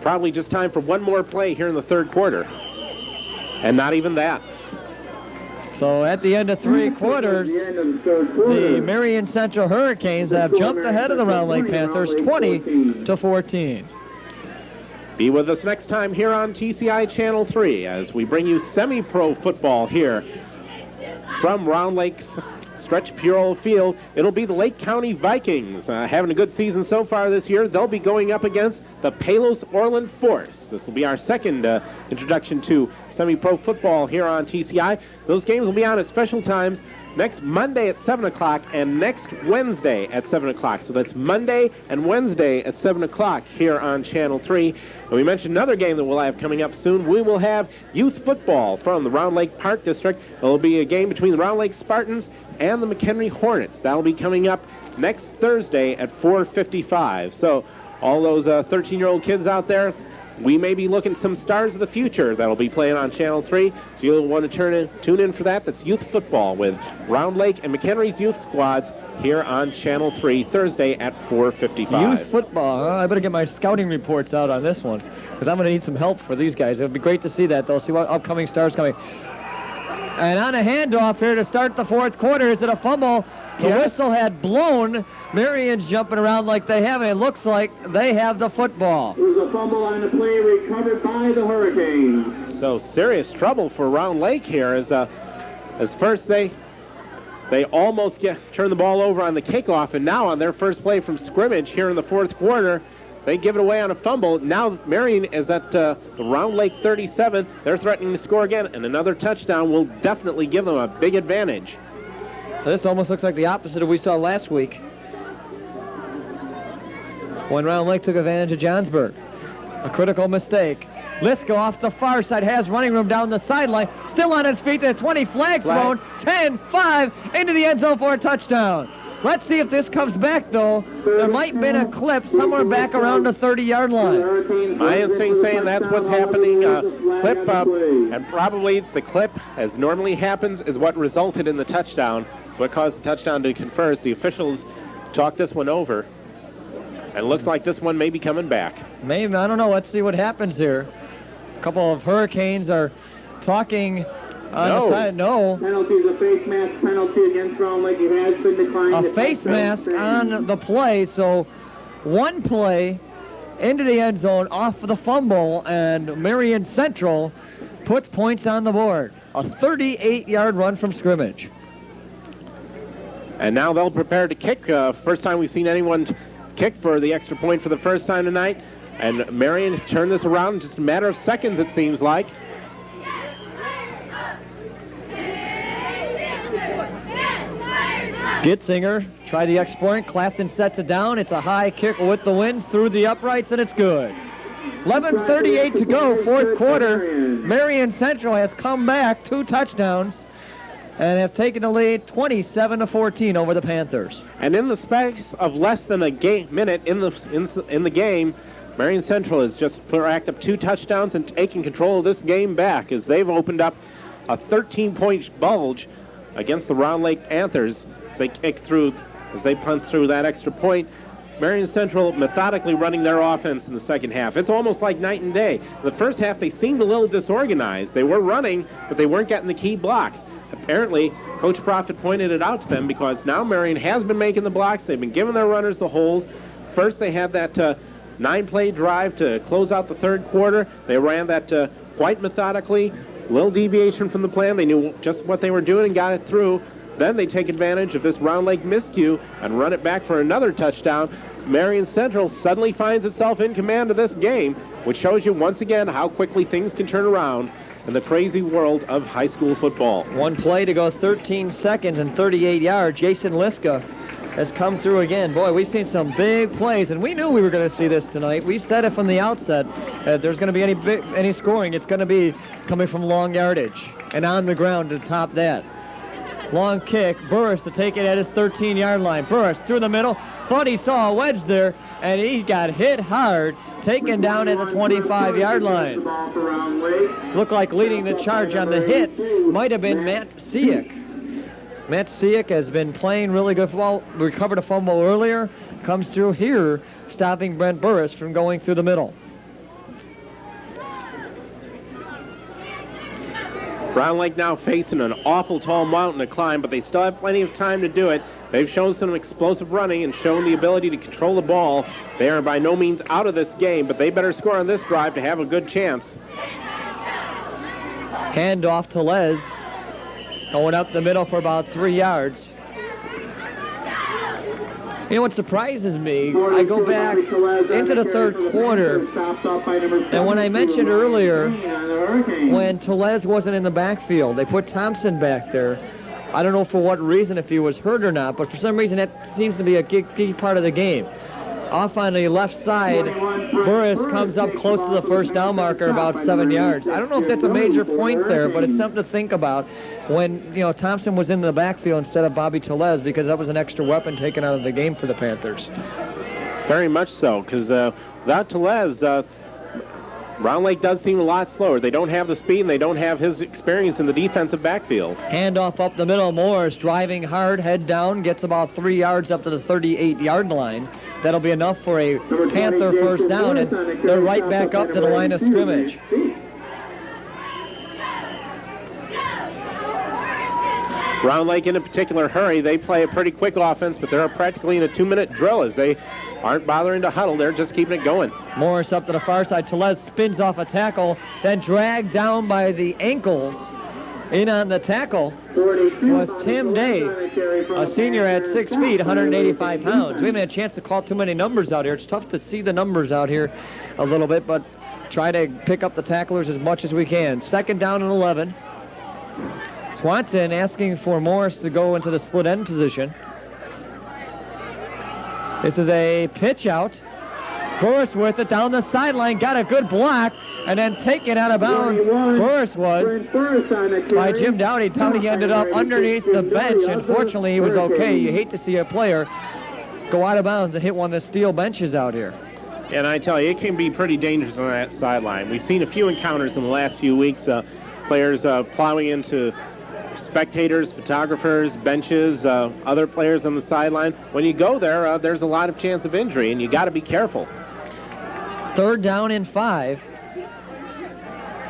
probably just time for one more play here in the third quarter. And not even that. So at the end of three quarters, the Marian Central Hurricanes have jumped ahead of the Round Lake Panthers 20-14. Be with us next time here on TCI Channel 3 as we bring you semi-pro football here from Round Lake's Stretch Purell Field. It'll be the Lake County Vikings having a good season so far this year. They'll be going up against the Palos Orland Force. This will be our second introduction to semi-pro football here on TCI. Those games will be on at special times next Monday at 7 o'clock and next Wednesday at 7 o'clock. So that's Monday and Wednesday at 7 o'clock here on Channel 3. And we mentioned another game that we'll have coming up soon. We will have youth football from the Round Lake Park District. It will be a game between the Round Lake Spartans and the McHenry Hornets. That'll be coming up next Thursday at 4:55. So all those 13-year-old kids out there, we may be looking at some stars of the future that'll be playing on Channel 3, so you'll want to tune in for that. That's youth football with Round Lake and McHenry's youth squads here on Channel 3 Thursday at 4:55. Youth football. I better get my scouting reports out on this one because I'm going to need some help for these guys. It would be great to see that, though, see what upcoming stars coming. And on a handoff here to start the fourth quarter, is it a fumble? The whistle had blown. Marian's jumping around like they have, and it looks like they have the football. There's a fumble on the play recovered by the Hurricanes. So serious trouble for Round Lake here as first they almost turn the ball over on the kickoff, and now on their first play from scrimmage here in the fourth quarter, they give it away on a fumble. Now Marian is at the Round Lake 37. They're threatening to score again, and another touchdown will definitely give them a big advantage. This almost looks like the opposite of what we saw last week when Round Lake took advantage of Johnsburg. A critical mistake. Liska off the far side has running room down the sideline. Still on his feet. The 20 flag thrown. 10-5 into the end zone for a touchdown. Let's see if this comes back, though. There might have been a clip somewhere back around the 30-yard line. My instinct saying that's what's happening. Clip up, and probably the clip, as normally happens, is what resulted in the touchdown. It's what caused the touchdown to confer. The officials talked this one over. And it looks like this one may be coming back. Maybe, I don't know. Let's see what happens here. A couple of Hurricanes are talking on the side. No. Penalty is a face mask penalty against Round Lake. It has been declined. A face mask on the play. So one play into the end zone off the fumble, and Marian Central puts points on the board. A 38-yard run from scrimmage. And now they'll prepare to kick. First time we've seen anyone kick for the extra point for the first time tonight. And Marian turned this around in just a matter of seconds, it seems like. Gitzinger tried the extra point. Klassen sets it down. It's a high kick with the wind through the uprights, and it's good. 11:38 to go, fourth quarter. Marian Central has come back, 2 touchdowns, and have taken the lead 27-14 over the Panthers. And in the space of less than a minute in the game, Marian Central has just racked up 2 touchdowns and taken control of this game back as they've opened up a 13-point bulge against the Round Lake Panthers as they punt through that extra point. Marian Central methodically running their offense in the second half. It's almost like night and day. The first half, they seemed a little disorganized. They were running, but they weren't getting the key blocks. Apparently, Coach Profit pointed it out to them because now Marian has been making the blocks. They've been giving their runners the holes. First, they had that 9-play drive to close out the third quarter. They ran that quite methodically. A little deviation from the plan. They knew just what they were doing and got it through. Then they take advantage of this Round Lake miscue and run it back for another touchdown. Marian Central suddenly finds itself in command of this game, which shows you once again how quickly things can turn around in the crazy world of high school football. One play to go 13 seconds and 38 yards. Jason Liska has come through again. Boy, we've seen some big plays, and we knew we were going to see this tonight. We said it from the outset. If there's going to be any scoring, it's going to be coming from long yardage and on the ground to top that. Long kick, Burris to take it at his 13-yard line. Burris through the middle, thought he saw a wedge there, and he got hit hard, taken down at the 25-yard line. Looked like leading the charge on the hit might have been Matt Siak. Matt Siak has been playing really good football, recovered a fumble earlier, comes through here, stopping Brent Burris from going through the middle. Round Lake now facing an awful tall mountain to climb, but they still have plenty of time to do it. They've shown some explosive running and shown the ability to control the ball. They are by no means out of this game, but they better score on this drive to have a good chance. Hand off to Les, going up the middle for about 3 yards. You know what surprises me? I go back into the third quarter, and when I mentioned earlier, when Tellez wasn't in the backfield, they put Thompson back there. I don't know for what reason, if he was hurt or not, but for some reason that seems to be a key part of the game. Off on the left side, Burris comes up close to the first down marker, about 7 yards. I don't know if that's a major point there, but it's something to think about when, you know, Thompson was in the backfield instead of Bobby Tellez, because that was an extra weapon taken out of the game for the Panthers. Very much so, because without Tellez, Round Lake does seem a lot slower. They don't have the speed, and they don't have his experience in the defensive backfield. Handoff up the middle. Morris driving hard, head down, gets about 3 yards up to the 38-yard line. That'll be enough for a Panther first down, and they're right back up to the line of scrimmage. Round Lake in a particular hurry. They play a pretty quick offense, but they're practically in a 2-minute drill as they aren't bothering to huddle. They're just keeping it going. Morris up to the far side. Tellez spins off a tackle, then dragged down by the ankles. In on the tackle was Tim Day, a senior at 6 feet, 185 pounds. We haven't had a chance to call too many numbers out here. It's tough to see the numbers out here a little bit, but try to pick up the tacklers as much as we can. Second down and 11. Swanson asking for Morris to go into the split end position. This is a pitch out. Burris with it down the sideline, got a good block, and then taken out of bounds. Burris was by Jim Dowdy. Dowdy ended up underneath the bench, and fortunately he was okay. You hate to see a player go out of bounds and hit one of the steel benches out here. And I tell you, it can be pretty dangerous on that sideline. We've seen a few encounters in the last few weeks, players plowing into spectators, photographers, benches, other players on the sideline. When you go there, there's a lot of chance of injury, and you got to be careful. Third down and 5.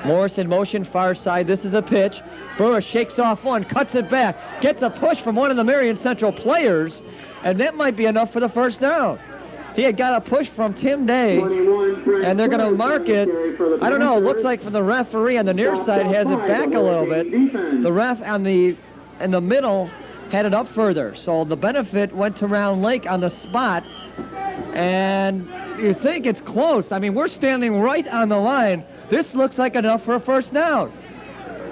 Morris in motion, far side. This is a pitch. Burris shakes off one, cuts it back, gets a push from one of the Marian Central players, and that might be enough for the first down. He had got a push from Tim Day, and they're going to mark it. I don't know. It looks like from the referee on the near side has it back a little bit. The ref in the middle had it up further. So the benefit went to Round Lake on the spot, and you think it's close. I mean, we're standing right on the line. This looks like enough for a first down.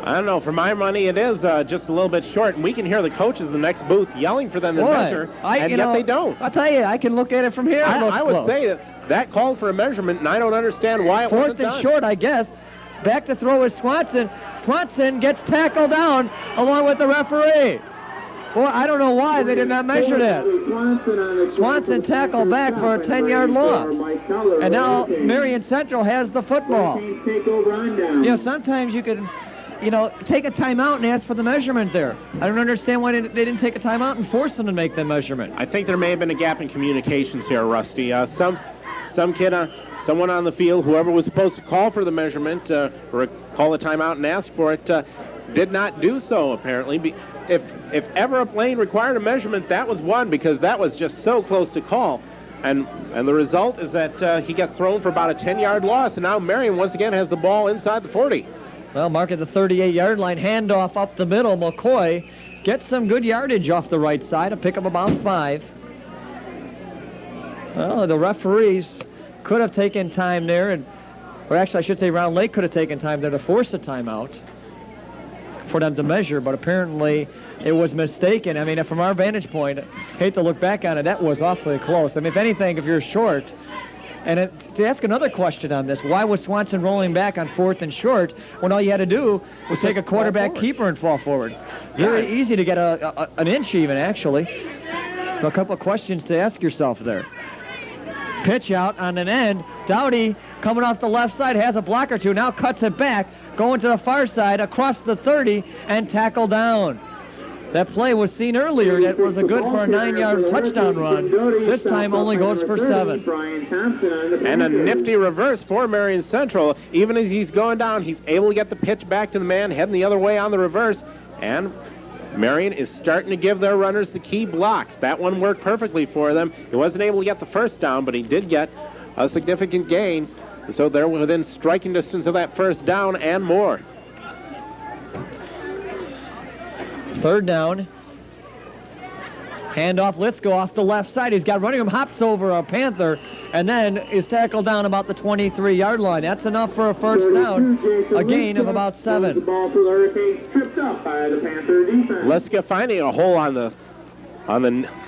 I don't know. For my money, it is just a little bit short, and we can hear the coaches in the next booth yelling for them to measure, and yet they don't. I'll tell you, I can look at it from here. I would say that called for a measurement, and I don't understand why it wasn't done. Fourth and short, I guess. Back to throw is Swanson. Swanson gets tackled down along with the referee. Well, I don't know why they did not measure that. Swanson tackled back for a 10-yard loss. And now Marian Central has the football. You know, sometimes you can, take a timeout and ask for the measurement there. I don't understand why they didn't take a timeout and force them to make the measurement. I think there may have been a gap in communications here, Rusty. Some kid, someone on the field, whoever was supposed to call for the measurement or call a timeout and ask for it, did not do so, apparently. If ever a plane required a measurement, that was one, because that was just so close to call. And the result is that he gets thrown for about a 10-yard loss, and now Marion once again has the ball inside the 40. Well, mark at the 38-yard line, handoff up the middle. McCoy gets some good yardage off the right side, a pick up about 5. Well, the referees could have taken time there, or actually I should say Round Lake could have taken time there to force a timeout for them to measure, but apparently it was mistaken. I mean, from our vantage point, hate to look back on it, that was awfully close. I mean, if anything, if you're short, and to ask another question on this, why was Swanson rolling back on 4th and short when all you had to do was take a quarterback keeper and fall forward? Very easy to get an inch even, actually. So a couple of questions to ask yourself there. Pitch out on an end. Dowdy coming off the left side, has a block or two, now cuts it back, going to the far side, across the 30, and tackle down. That play was seen earlier. That was a good for a 9-yard touchdown run. This time only goes for 7. And a nifty reverse for Marian Central. Even as he's going down, he's able to get the pitch back to the man, heading the other way on the reverse. And Marian is starting to give their runners the key blocks. That one worked perfectly for them. He wasn't able to get the first down, but he did get a significant gain. So they're within striking distance of that first down and more. 3rd down. Handoff, Liska off the left side. He's got running room, hops over a Panther, and then is tackled down about the 23-yard line. That's enough for a first down, a gain of about 7. Liska finding a hole on the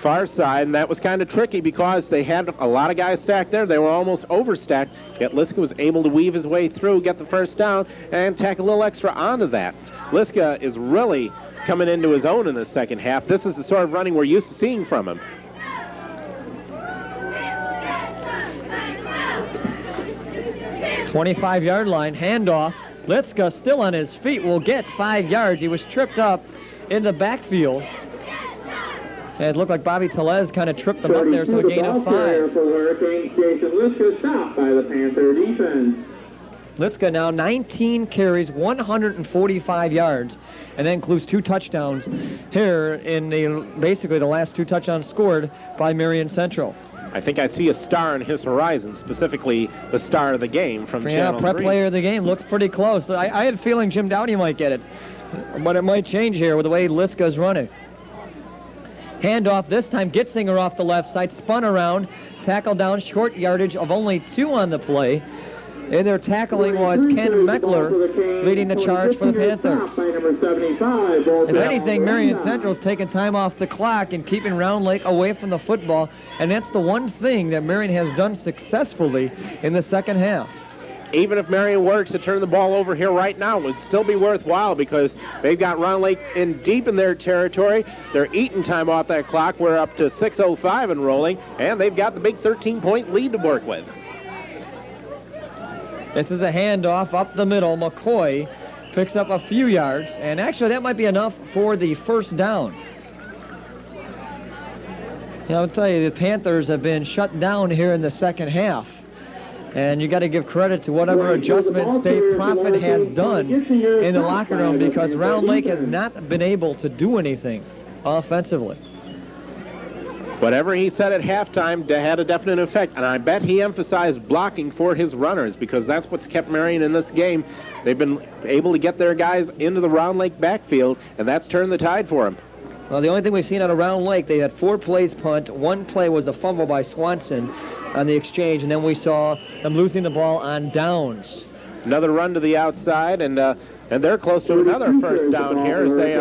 far side, and that was kind of tricky because they had a lot of guys stacked there. They were almost overstacked, yet Liska was able to weave his way through, get the first down, and tack a little extra onto that. Liska is really coming into his own in the second half. This is the sort of running we're used to seeing from him. "25-yard line, handoff. Liska still on his feet, will get 5 yards. He was tripped up in the backfield. And it looked like Bobby Telez kind of tripped him up there, so a gain of 5. Liska now 19 carries, 145 yards, and that includes 2 touchdowns here in basically the last 2 touchdowns scored by Marian Central. I think I see a star in his horizon, specifically the star of the game from Channel 3. Prep player of the game, looks pretty close. I had a feeling Jim Dowdy might get it, but it might change here with the way Liska's running. Handoff, this time Gitzinger off the left side, spun around, tackle down, short yardage of only 2 on the play. And their tackling was Ken Meckler leading the charge for the Panthers. If anything, Marian Central's taking time off the clock and keeping Round Lake away from the football, and that's the one thing that Marian has done successfully in the second half. Even if Marian were to turn the ball over here right now, it would still be worthwhile because they've got Round Lake in deep in their territory. They're eating time off that clock. We're up to 6:05 and rolling, and they've got the big 13-point lead to work with. This is a handoff up the middle. McCoy picks up a few yards, and actually that might be enough for the first down. I'll tell you, the Panthers have been shut down here in the second half. And you got to give credit to whatever adjustments Dave Profit has done in the locker room because Round Lake has not been able to do anything offensively. Whatever he said at halftime had a definite effect, and I bet he emphasized blocking for his runners because that's what's kept Marian in this game. They've been able to get their guys into the Round Lake backfield, and that's turned the tide for them. Well, the only thing we've seen out of Round Lake, they had 4 plays punt. 1 play was a fumble by Swanson on the exchange, and then we saw them losing the ball on downs. Another run to the outside, and they're close to another first down here as they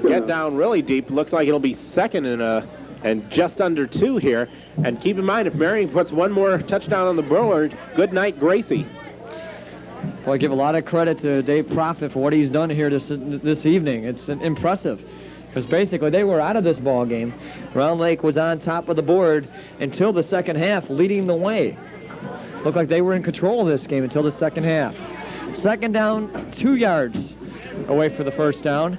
get down really deep. Looks like it'll be second and just under 2 here. And keep in mind, if Marian puts 1 more touchdown on the board, good night, Gracie. Well, I give a lot of credit to Dave Profit for what he's done here this evening. It's impressive. Because basically they were out of this ball game. Round Lake was on top of the board until the second half, leading the way. Looked like they were in control of this game until the second half. Second down, 2 yards away for the first down.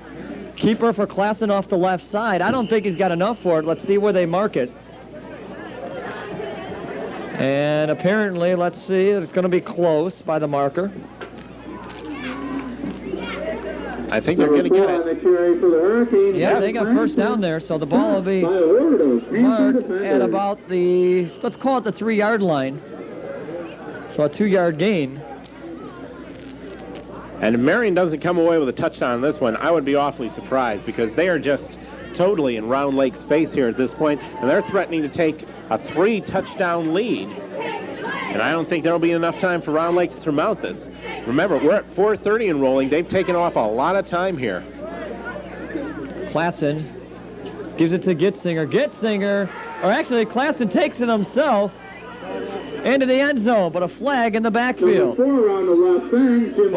Keeper for Klassen off the left side. I don't think he's got enough for it. Let's see where they mark it. And apparently, let's see, it's going to be close by the marker. I think they're going to get it. Yeah, they got first down there, so the ball will be marked at about the, let's call it the 3-yard line. So a 2-yard gain. And if Marian doesn't come away with a touchdown on this one, I would be awfully surprised because they are just totally in Round Lake's face here at this point, and they're threatening to take a 3-touchdown lead. And I don't think there'll be enough time for Round Lake to surmount this. Remember, we're at 4:30 and rolling. They've taken off a lot of time here. Klassen gives it to Gitzinger. Gitzinger, or actually Klassen takes it himself into the end zone, but a flag in the backfield. Boy,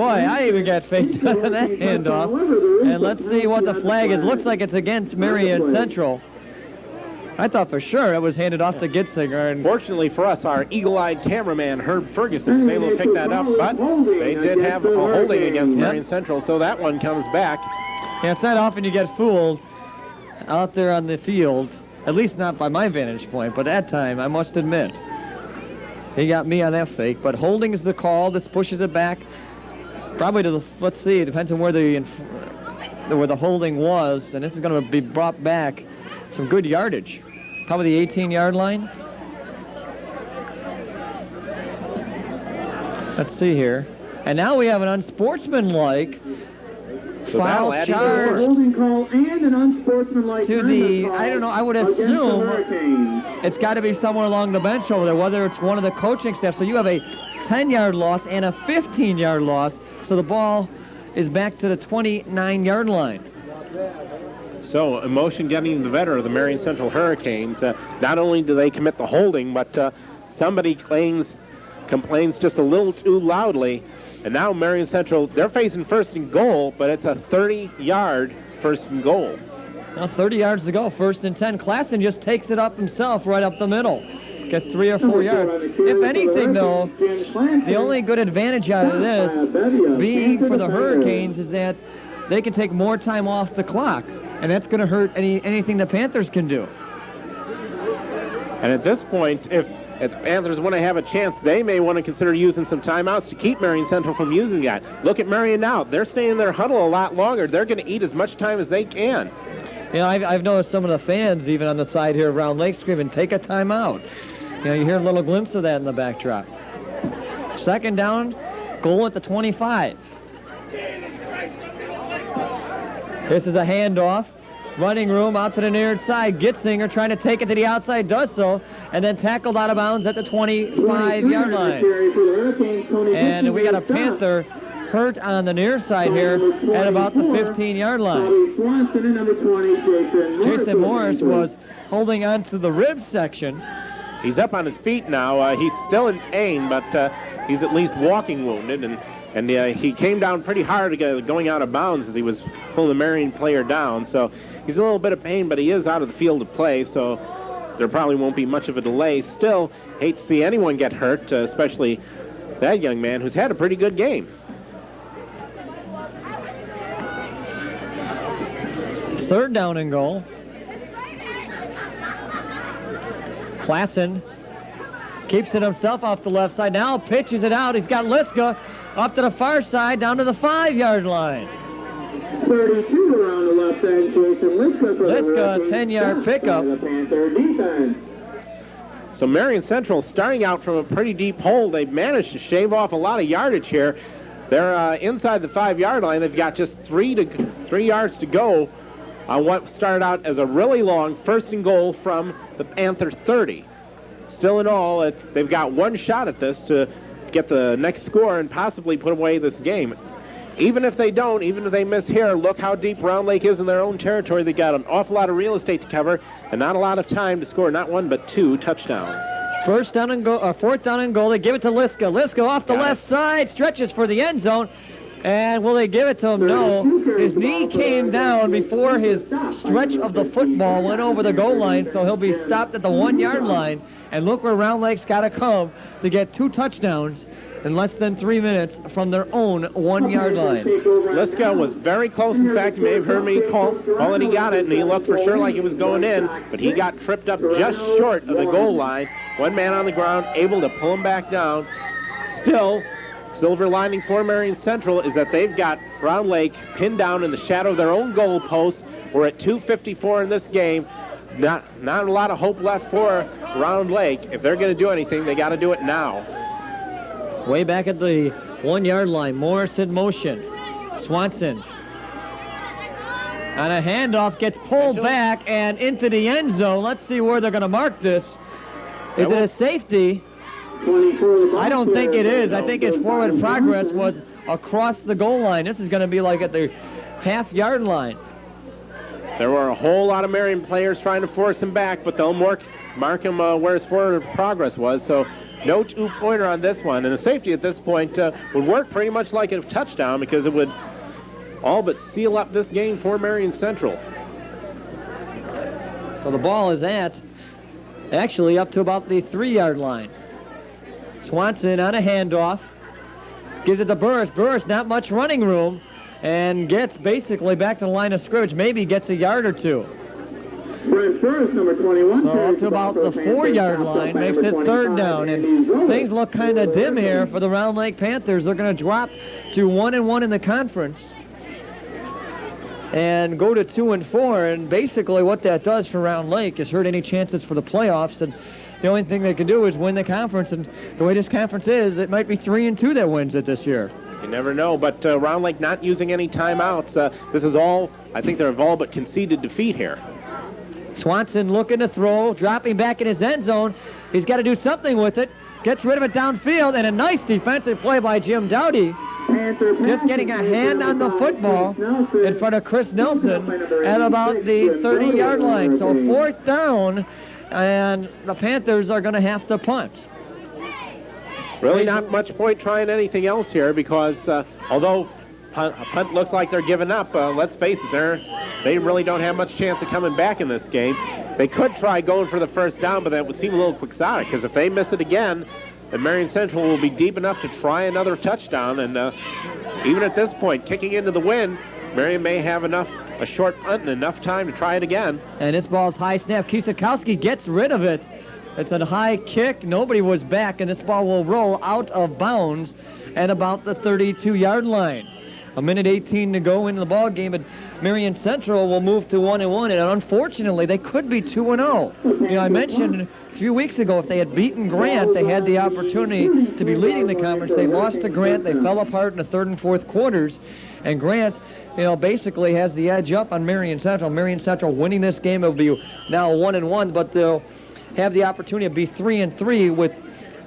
I even got faked out of that handoff. And let's see what the flag is. Looks like it's against Marian Central. I thought for sure it was handed off to Gitzinger. And fortunately for us, our eagle-eyed cameraman, Herb Ferguson, was able to pick that up, but they did have a holding against Marian Central, so that one comes back. Yeah, it's not often you get fooled out there on the field, at least not by my vantage point, but that time, I must admit, he got me on that fake. But holding is the call. This pushes it back probably to the, let's see, it depends on where the holding was, and this is going to be brought back some good yardage. Probably the 18-yard line. Let's see here. And now we have an unsportsmanlike foul charge holding call and an unsportsmanlike to the, I don't know, I would assume it's got to be somewhere along the bench over there, whether it's one of the coaching staff. So you have a 10-yard loss and a 15-yard loss. So the ball is back to the 29-yard line. So emotion getting the better of the Marian Central Hurricanes. Not only do they commit the holding, but somebody complains just a little too loudly. And now Marian Central, they're facing first and goal, but it's a 30-yard first and goal. Now 30 yards to go, first and 10. Klassen just takes it up himself right up the middle. Gets 3 or 4 yards. If anything, though, the only good advantage out of this being for the Hurricanes is that they can take more time off the clock, and that's going to hurt anything the Panthers can do. And at this point, if the Panthers want to have a chance, they may want to consider using some timeouts to keep Marian Central from using that. Look at Marian now. They're staying in their huddle a lot longer. They're going to eat as much time as they can. You know, I've noticed some of the fans, even on the side here of Round Lake, screaming, take a timeout. You know, you hear a little glimpse of that in the backdrop. Second down, goal at the 25. This is a handoff. Running room out to the near side. Gitzinger trying to take it to the outside, does so, and then tackled out of bounds at the 25-yard line. And we got a Panther hurt on the near side here at about the 15-yard line. Jason Morris was holding on to the rib section. He's up on his feet now. He's still in pain, but he's at least walking wounded, and he came down pretty hard going out of bounds as he was pulling the Marian player down. So he's in a little bit of pain, but he is out of the field of play, so there probably won't be much of a delay. Still, hate to see anyone get hurt, especially that young man who's had a pretty good game. Third down and goal. Klassen keeps it himself off the left side. Now pitches it out. He's got Liska off to the far side, down to the 5-yard line. 32 around the left side, Jason Liska, 10-yard pickup. So Marian Central starting out from a pretty deep hole. They've managed to shave off a lot of yardage here. They're inside the 5-yard line. They've got just 3 yards to go on what started out as a really long first and goal from the Panther 30. Still in all, they've got one shot at this to get the next score and possibly put away this game. Even if they don't, even if they miss here, look how deep Round Lake is in their own territory. They got an awful lot of real estate to cover and not a lot of time to score not one but 2 touchdowns. Fourth down and goal. They give it to Liska. Liska off the left side, stretches for the end zone. And will they give it to him? No. His knee came down before his stretch of the football went over the goal line, so he'll be stopped at the 1-yard line. And look where Round Lake's got to come to get 2 touchdowns in less than 3 minutes from their own 1-yard line. Liska was very close. In fact, you may have heard me call that he got it, and he looked for sure like he was going in, but he got tripped up just short of the goal line. One man on the ground, able to pull him back down. Still, silver lining for Marian Central is that they've got Round Lake pinned down in the shadow of their own goal post. We're at 2:54 in this game. Not a lot of hope left for Round Lake. If they're going to do anything, they got to do it now. Way back at the 1-yard line, Morris in motion. Swanson on a handoff gets pulled back and into the end zone. Let's see where they're going to mark this. Is it a safety? I don't think it is. I think his forward progress was across the goal line. This is going to be like at the half-yard line. There were a whole lot of Marian players trying to force him back, but they'll mark him where his forward progress was. So no 2-pointer on this one. And the safety at this point would work pretty much like a touchdown because it would all but seal up this game for Marian Central. So the ball is at Actually, up to about the 3-yard line. Swanson on a handoff. Gives it to Burris. Burris, not much running room. And gets basically back to the line of scrimmage. Maybe gets a yard or two. Brent Burris, number 21. So up to about the 4-yard line. Makes it 3rd down. And things look kind of dim here for the Round Lake Panthers. They're going to drop to 1-1 in the conference. And go to 2-4, and basically what that does for Round Lake is hurt any chances for the playoffs, and the only thing they can do is win the conference, and the way this conference is, it might be 3-2 that wins it this year. You never know, but Round Lake not using any timeouts. This is all, I think they've all but conceded defeat here. Swanson looking to throw, dropping back in his end zone. He's got to do something with it. Gets rid of it downfield, and a nice defensive play by Jim Dowdy. Just getting a hand on the football in front of Chris Nelson at about the 30-yard line. So 4th down, and the Panthers are going to have to punt. Really not much point trying anything else here because although a punt looks like they're giving up, let's face it, they really don't have much chance of coming back in this game. They could try going for the 1st down, but that would seem a little quixotic because if they miss it again, then Marian Central will be deep enough to try another touchdown. And even at this point, kicking into the wind, Marian may have a short punt and enough time to try it again. And this ball's high snap. Kisakowski gets rid of it. It's a high kick. Nobody was back, and this ball will roll out of bounds at about the 32-yard line. 1:18 to go into the ball game, and Marian Central will move to 1-1, and unfortunately, they could be 2-0. You know, I mentioned a few weeks ago, if they had beaten Grant, they had the opportunity to be leading the conference. They lost to Grant. They fell apart in the 3rd and 4th quarters, and Grant, you know, basically has the edge up on Marian Central. Marian Central winning this game, it will be now 1-1, but they'll have the opportunity to be 3-3 with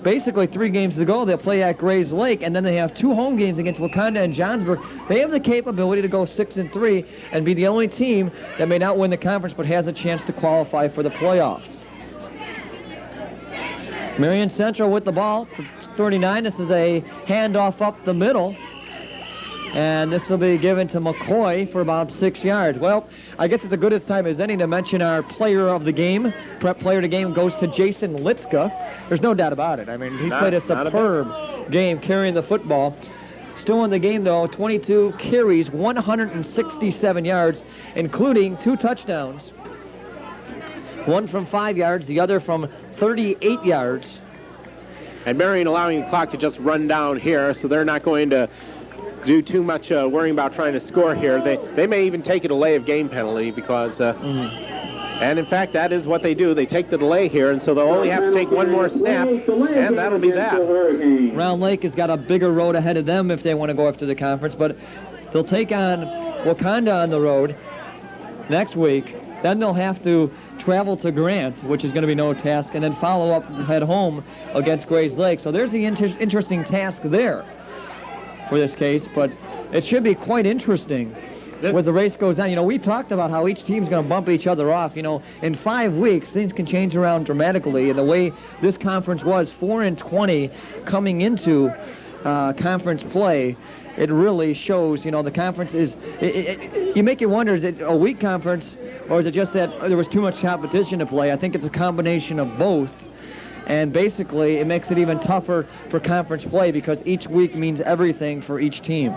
basically 3 games to go. They'll play at Grays Lake, and then they have 2 home games against Wakanda and Johnsburg. They have the capability to go 6-3 and be the only team that may not win the conference but has a chance to qualify for the playoffs. Marian Central with the ball, 39. This is a handoff up the middle. And this will be given to McCoy for about 6 yards. Well, I guess it's a good as time as any to mention our player of the game. Prep player of the game goes to Jason Liska. There's no doubt about it. I mean, he played a superb game carrying the football. Still in the game, though, 22 carries, 167 yards, including 2 touchdowns. One from 5 yards, the other from 38 yards. And Marian allowing the clock to just run down here, so they're not going to do too much worrying about trying to score here. They may even take a delay of game penalty because, and in fact, that is what they do. They take the delay here, and so they'll only have to take one more snap, and that'll be that. Round Lake has got a bigger road ahead of them if they want to go after the conference, but they'll take on Wakanda on the road next week. Then they'll have to travel to Grant, which is going to be no task, and then follow up, head home against Grays Lake. So there's the interesting task there for this case, but it should be quite interesting as the race goes on. You know, we talked about how each team's going to bump each other off. You know, in 5 weeks, things can change around dramatically, and the way this conference was, 4-20 coming into conference play, it really shows, you know, the conference is, you make you wonder, is it a weak conference, or is it just that there was too much competition to play? I think it's a combination of both. And basically, it makes it even tougher for conference play because each week means everything for each team.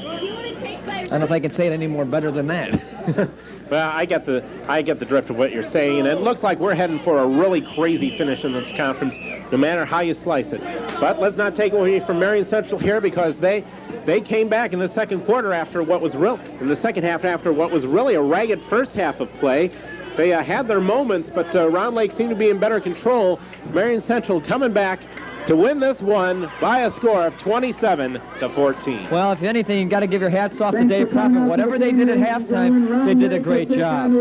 I don't know if I can say it any more better than that. Well, I get the drift of what you're saying, and it looks like we're heading for a really crazy finish in this conference, no matter how you slice it. But let's not take away from Marian Central here because they came back in the second quarter after what was in the second half after what was really a ragged first half of play. They had their moments, but Round Lake seemed to be in better control. Marian Central coming back to win this one by a score of 27-14. Well, if anything, you've got to give your hats off to Dave Prophet. Whatever they did at halftime, they did a great job.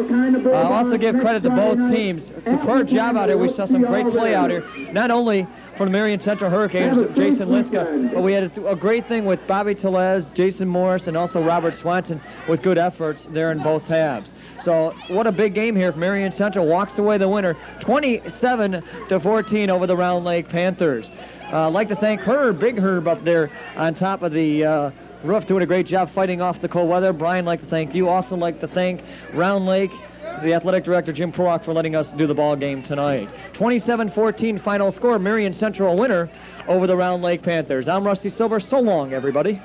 I'll also give credit to both teams. Superb job out here. We saw some great play out here, not only from the Marian Central Hurricanes, Jason Liska, but we had a great thing with Bobby Telez, Jason Morris, and also Robert Swanson with good efforts there in both halves. So what a big game here. Marian Central walks away the winner, 27-14 over the Round Lake Panthers. I'd like to thank Herb, Big Herb up there on top of the roof, doing a great job fighting off the cold weather. Brian, I'd like to thank you. Also like to thank Round Lake the athletic director, Jim Prorock, for letting us do the ball game tonight. 27-14 final score, Marian Central winner over the Round Lake Panthers. I'm Rusty Silver. So long, everybody.